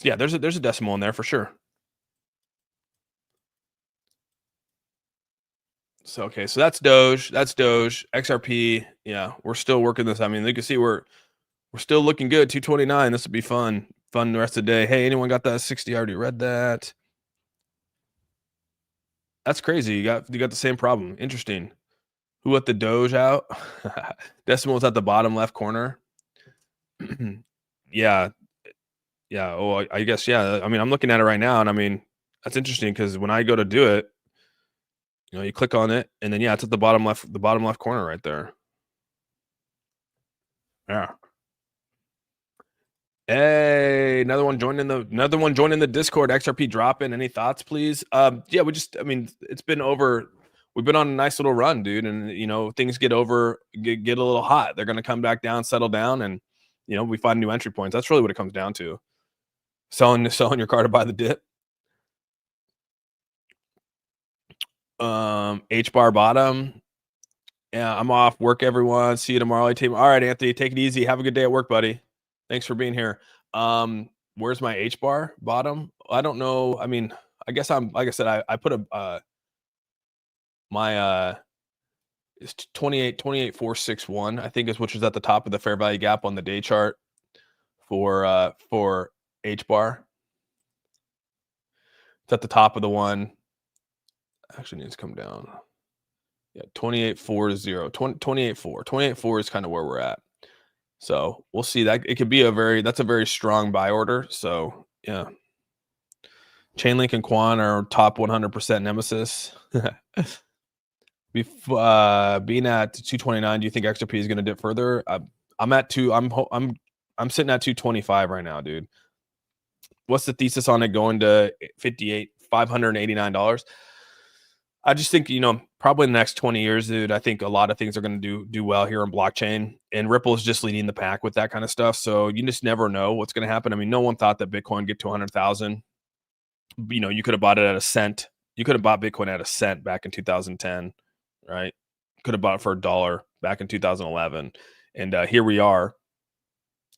Yeah, there's a decimal in there for sure. So okay, so that's Doge, XRP. Yeah, we're still working this. I mean, you can see we're still looking good. 229. This would be fun. Fun the rest of the day. Hey, anyone got that 60? I already read that. That's crazy. You got the same problem. Interesting. Who let the Doge out? Decimal's at the bottom left corner. Yeah. Yeah. Oh, I guess, yeah. I mean, I'm looking at it right now, and I mean, that's interesting because when I go to do it, you click on it, and then yeah, it's at the bottom left corner right there. Yeah. Hey, another one joining the Discord. XRP dropping. Any thoughts, please? Yeah, I mean, it's been over. We've been on a nice little run, dude, and things get a little hot. They're gonna come back down, settle down, and we find new entry points. That's really what it comes down to. Selling your car to buy the dip. HBAR bottom. Yeah, I'm off work, everyone. See you tomorrow, team. All right, Anthony, take it easy. Have a good day at work, buddy. Thanks for being here. Where's my HBAR bottom? I don't know. I mean, I guess like I said, I put my it's 28,461, I think, which is at the top of the fair value gap on the day chart for HBAR. It's at the top of the one. Actually needs to come down. Yeah, 28.40, 28.4. 28.4 is kind of where we're at. So we'll see that it could be that's a very strong buy order. So yeah, Chainlink and Quan are top 100% nemesis. Being at 229, do you think XRP is going to dip further? I'm at two. I'm sitting at 225 right now, dude. What's the thesis on it going to $589? I just think, probably in the next 20 years, dude, I think a lot of things are going to do well here on blockchain, and Ripple is just leading the pack with that kind of stuff. So you just never know what's going to happen. I mean, no one thought that Bitcoin get to 100,000. You could have bought it at a cent. You could have bought Bitcoin at a cent back in 2010, right? Could have bought it for $1 back in 2011. And here we are,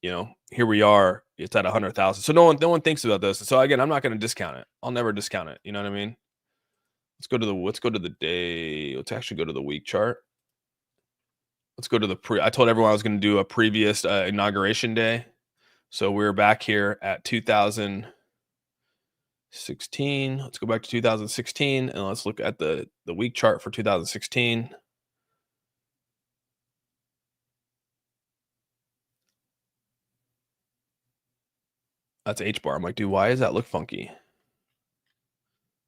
it's at 100,000. So no one thinks about this. So again, I'm not going to discount it. I'll never discount it. You know what I mean? Let's go to the day. Let's actually go to the week chart. Let's go to I told everyone I was going to do a previous inauguration day. So we're back here at 2016. Let's go back to 2016 and let's look at the week chart for 2016. That's HBAR. I'm like, dude, why does that look funky?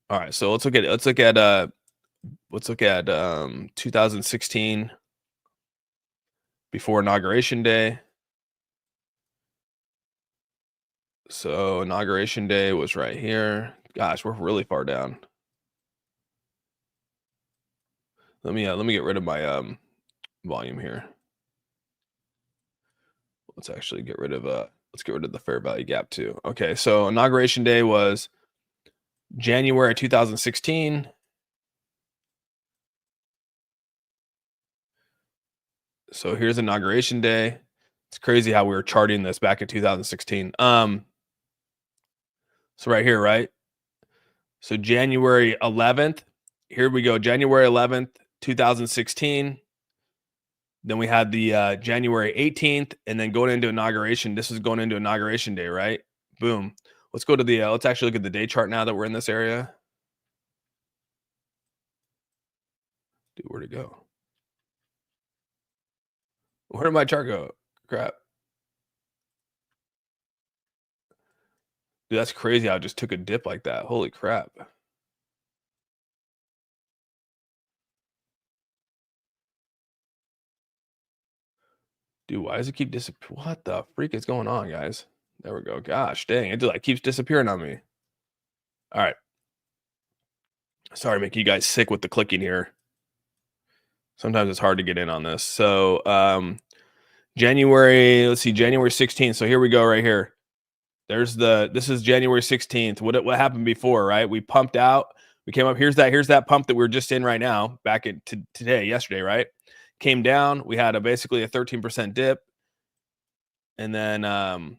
All right, so let's look at 2016 before inauguration day. So inauguration day was right here. Gosh, we're really far down. Let me get rid of my volume here. Let's actually get rid of the fair value gap too. Okay, so inauguration day was January 2016. So here's inauguration day. It's crazy how we were charting this back in 2016. So right here, right? So January 11th, here we go. January 11th, 2016. Then we had the January 18th, and then going into inauguration. This is going into inauguration day, right? Boom. Let's go to let's actually look at the day chart now that we're in this area. Dude, where'd it go? Where did my chart go? Crap. Dude, that's crazy. I just took a dip like that. Holy crap. Dude, why does it keep disappearing? What the freak is going on, guys? There we go. Gosh, dang. It just keeps disappearing on me. All right. Sorry, make you guys sick with the clicking here. Sometimes it's hard to get in on this. So January 16th. So here we go right here. This is January 16th. What happened before, right? We pumped out. We came up. Here's that pump that we're just in right now, back in yesterday, right? Came down. We had basically a 13% dip. And then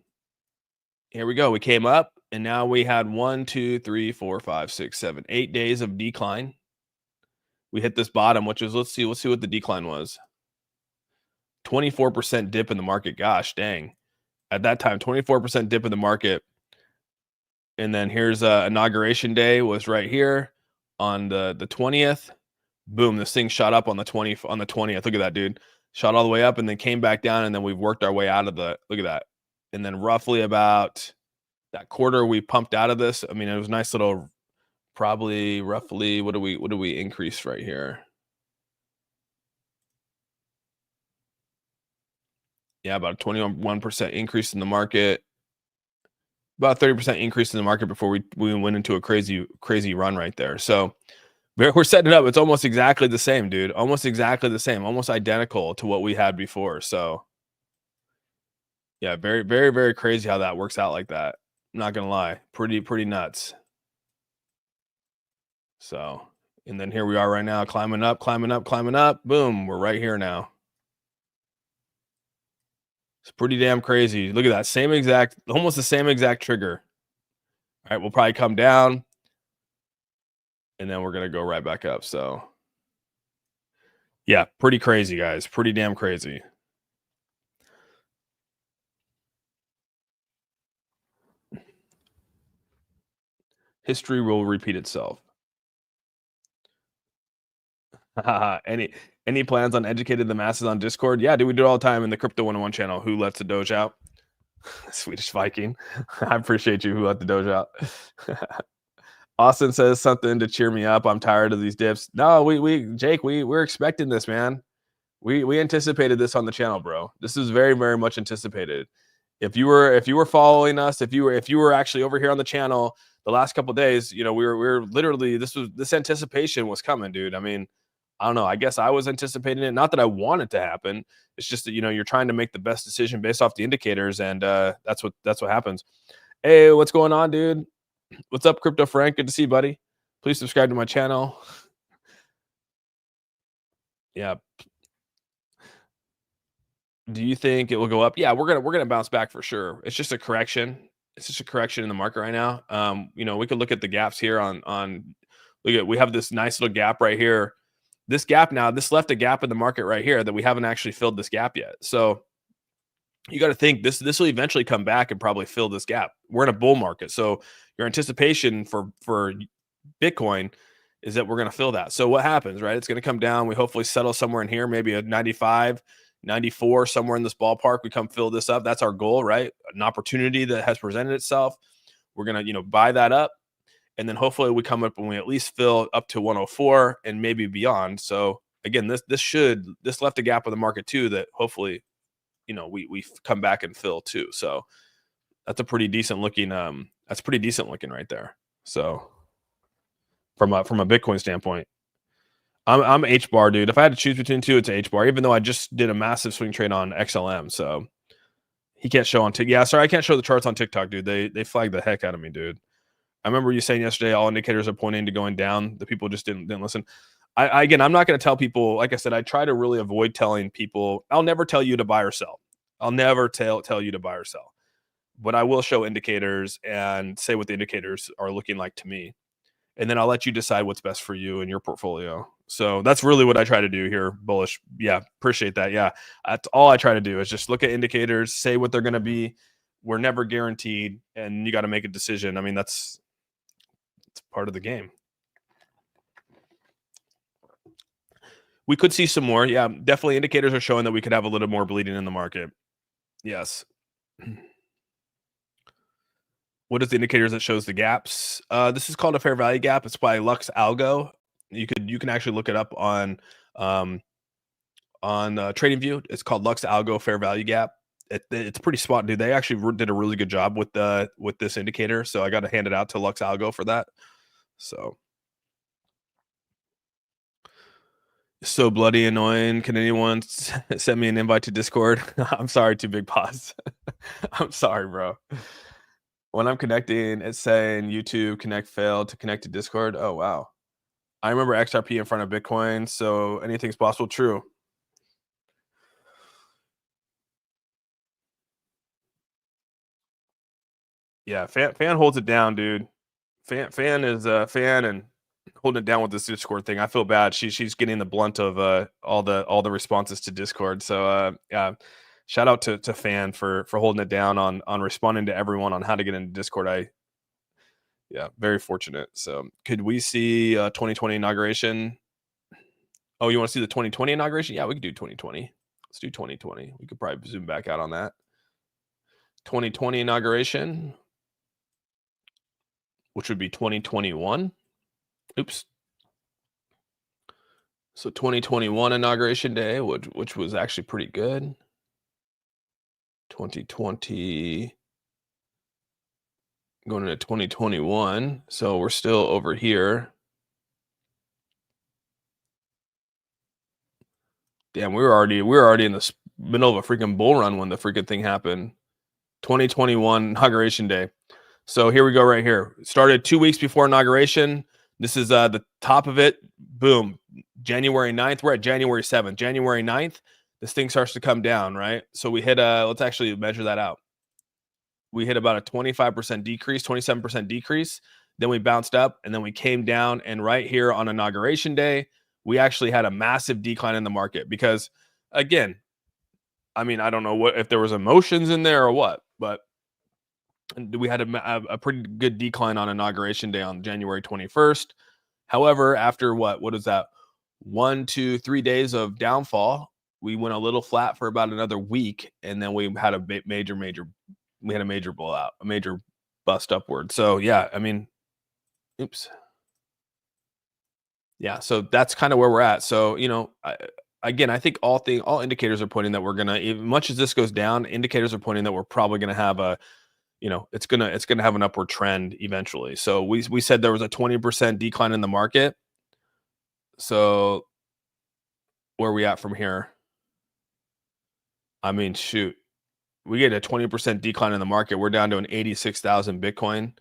here we go. We came up, and now we had 1, 2, 3, 4, 5, 6, 7, 8 days of decline. We hit this bottom, which is let's see what the decline was. 24% dip in the market. Gosh, dang. At that time, 24% dip in the market. And then here's inauguration day was right here on the 20th. Boom, this thing shot up on the 20th. Look at that, dude. Shot all the way up and then came back down, and then we've worked our way out of look at that. And then roughly about that quarter we pumped out of this. I mean, it was a nice little, probably roughly, what do we increase right here? Yeah, about a 21% increase in the market. About 30% increase in the market before we went into a crazy run right there. So we're setting it up. It's almost exactly the same, dude. Almost exactly the same. Almost identical to what we had before. So yeah, very, very, very crazy how that works out like that. I'm not gonna lie. Pretty nuts. So, and then here we are right now, climbing up. Boom, we're right here now. It's pretty damn crazy. Look at that. Almost the same exact trigger. All right, we'll probably come down, and then we're going to go right back up. So, yeah, pretty crazy, guys. Pretty damn crazy. History will repeat itself. any any plans on educating the masses on Discord? Yeah, dude, we do it all the time in the Crypto 101 channel. Who lets the Doge out? Swedish Viking. I appreciate you. Who let the Doge out? Austin says something to cheer me up. I'm tired of these dips. No, Jake, we're expecting this, man. We anticipated this on the channel, bro. This is very, very much anticipated. If you were following us, if you were actually over here on the channel the last couple of days, you know, we were literally, this anticipation was coming, dude. I mean, I don't know. I guess I was anticipating it. Not that I want it to happen. It's just that, you know, you're trying to make the best decision based off the indicators, and that's what happens. Hey, what's going on, dude? What's up, Crypto Frank? Good to see you, buddy. Please subscribe to my channel. Yeah. Do you think it will go up? Yeah, we're gonna bounce back for sure. It's just a correction. It's just a correction in the market right now. You know, we could look at the gaps here on look at, we have this nice little gap right here. This gap now, this left a gap in the market right here that we haven't actually filled this gap yet. So you got to think this will eventually come back and probably fill this gap. We're in a bull market, so your anticipation for Bitcoin is that we're going to fill that. So what happens, right? It's going to come down. We hopefully settle somewhere in here, maybe a 95, 94, somewhere in this ballpark. We come fill this up. That's our goal, right? An opportunity that has presented itself. We're going to, you know, buy that up. And then hopefully we come up and we at least fill up to 104 and maybe beyond. So again, this left a gap in the market too, that hopefully, you know, we come back and fill too. So that's a pretty decent looking, right there. So from a Bitcoin standpoint, I'm HBAR, dude. If I had to choose between two, it's HBAR, even though I just did a massive swing trade on XLM. So he can't show on TikTok. Yeah, sorry, I can't show the charts on TikTok, dude. They flagged the heck out of me, dude. I remember you saying yesterday all indicators are pointing to going down. The people just didn't listen. Again, I'm not going to tell people, like I said, I try to really avoid telling people. I'll never tell you to buy or sell. I'll never tell you to buy or sell. But I will show indicators and say what the indicators are looking like to me. And then I'll let you decide what's best for you and your portfolio. So that's really what I try to do here. Bullish. Yeah, appreciate that. Yeah, that's all I try to do is just look at indicators, say what they're going to be. We're never guaranteed, and you got to make a decision. I mean, it's part of the game. We could see some more. Yeah, definitely indicators are showing that we could have a little more bleeding in the market. Yes. What is the indicators that shows the gaps? This is called a fair value gap. It's by Lux Algo. You can actually look it up on TradingView. It's called Lux Algo Fair Value Gap. It's pretty spot, dude. They actually did a really good job with this indicator. So I got to hand it out to Lux Algo for that. So bloody annoying. Can anyone send me an invite to Discord? I'm sorry, Too Big Pause. I'm sorry, bro. When I'm connecting, it's saying YouTube connect failed to connect to Discord. Oh, wow. I remember XRP in front of Bitcoin, so anything's possible. True. Yeah, fan holds it down, dude. Fan is fan and holding it down with this Discord thing. I feel bad. She's getting the blunt of all the responses to Discord. So yeah, shout out to Fan for holding it down on responding to everyone on how to get into Discord. Yeah, very fortunate. So could we see 2020 inauguration? Oh, you want to see the 2020 inauguration? Yeah, we could do 2020. Let's do 2020. We could probably zoom back out on that. 2020 inauguration, which would be 2021. Oops. So 2021 inauguration day, which was actually pretty good. 2020 going into 2021. So we're still over here. Damn, we were already in the middle of a freaking bull run when the freaking thing happened. 2021 inauguration day. So here we go right here. Started 2 weeks before inauguration. This is the top of it. Boom. January 9th. We're at January 7th. January 9th, this thing starts to come down, right? So we hit let's actually measure that out. We hit about a 25% decrease, 27% decrease. Then we bounced up and then we came down. And right here on inauguration day, we actually had a massive decline in the market because, again, I mean, I don't know if there was emotions in there or what, but we had a pretty good decline on inauguration day on January 21st. However, after what is that? 1, 2, 3 days of downfall. We went a little flat for about another week, and then we had a major blowout, a major bust upward. So yeah, I mean, oops. Yeah, so that's kind of where we're at. So, again, I think all indicators are pointing that we're gonna, as much as this goes down, indicators are pointing that we're probably gonna have it's gonna have an upward trend eventually. So we said there was a 20% decline in the market. So where are we at from here? I mean, shoot, we get a 20% decline in the market. We're down to an 86,000 Bitcoin.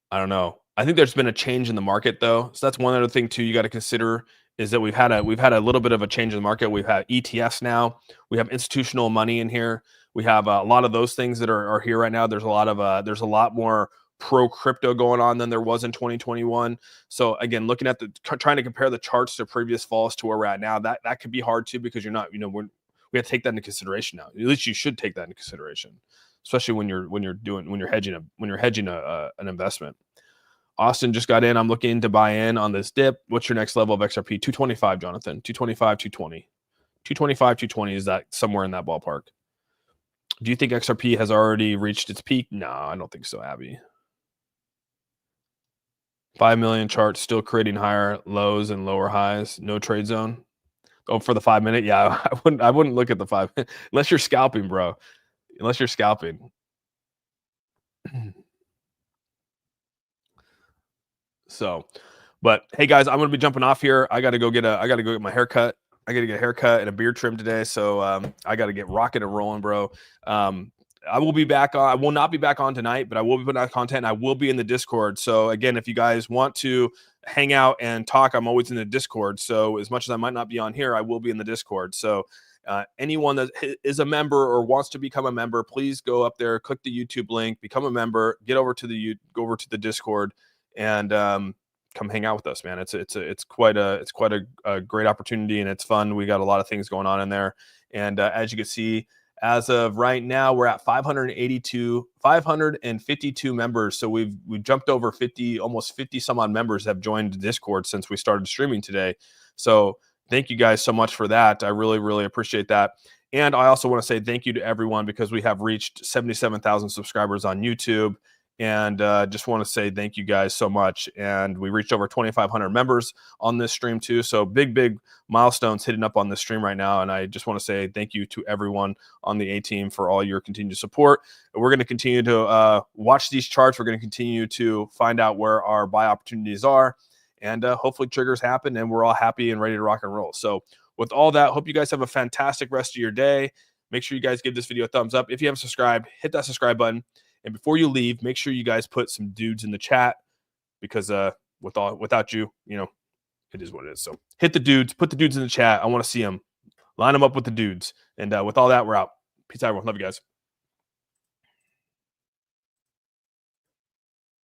I don't know. I think there's been a change in the market though. So that's one other thing too you got to consider is that we've had a little bit of a change in the market. We've had ETFs now. We have institutional money in here. We have a lot of those things that are here right now. There's a lot more pro crypto going on than there was in 2021. So again, looking at trying to compare the charts to previous falls to where we're at now, that could be hard too because you're not, we have to take that into consideration now. At least you should take that into consideration, especially when you're hedging an investment. Austin just got in. I'm looking to buy in on this dip. What's your next level of XRP? 225, Jonathan. 225, 220. 225, 220 is that somewhere in that ballpark. Do you think XRP has already reached its peak? No, I don't think so, Abby. 5 million chart still creating higher lows and lower highs. No trade zone. Oh, for the 5 minute? Yeah, I wouldn't look at the 5 unless you're scalping, bro. Unless you're scalping. So, but hey guys, I'm gonna be jumping off here. I gotta go get my haircut. I gotta get a haircut and a beard trim today. So I gotta get rocking and rolling, bro. I will be back on. I will not be back on tonight, but I will be putting out content. I will be in the Discord. So again, if you guys want to hang out and talk, I'm always in the Discord. So as much as I might not be on here, I will be in the Discord. So anyone that is a member or wants to become a member, please go up there, click the YouTube link, become a member, go over to the Discord, and come hang out with us, man. It's quite a great opportunity, and it's fun. We got a lot of things going on in there, and as you can see, as of right now, we're at 552 members. So we've jumped over 50, almost 50 some odd members have joined the Discord since we started streaming today. So thank you guys so much for that. I really, really appreciate that. And I also want to say thank you to everyone because we have reached 77,000 subscribers on YouTube. And just want to say thank you guys so much. And we reached over 2,500 members on this stream too. So big milestones hitting up on this stream right now. And I just want to say thank you to everyone on the A team for all your continued support. And we're going to continue to watch these charts. We're going to continue to find out where our buy opportunities are. And hopefully triggers happen and we're all happy and ready to rock and roll. So with all that, hope you guys have a fantastic rest of your day. Make sure you guys give this video a thumbs up. If you haven't subscribed, hit that subscribe button. And before you leave, make sure you guys put some dudes in the chat because without you, it is what it is. So hit the dudes, put the dudes in the chat. I want to see them. Line them up with the dudes. And with all that, we're out. Peace out, everyone. Love you guys.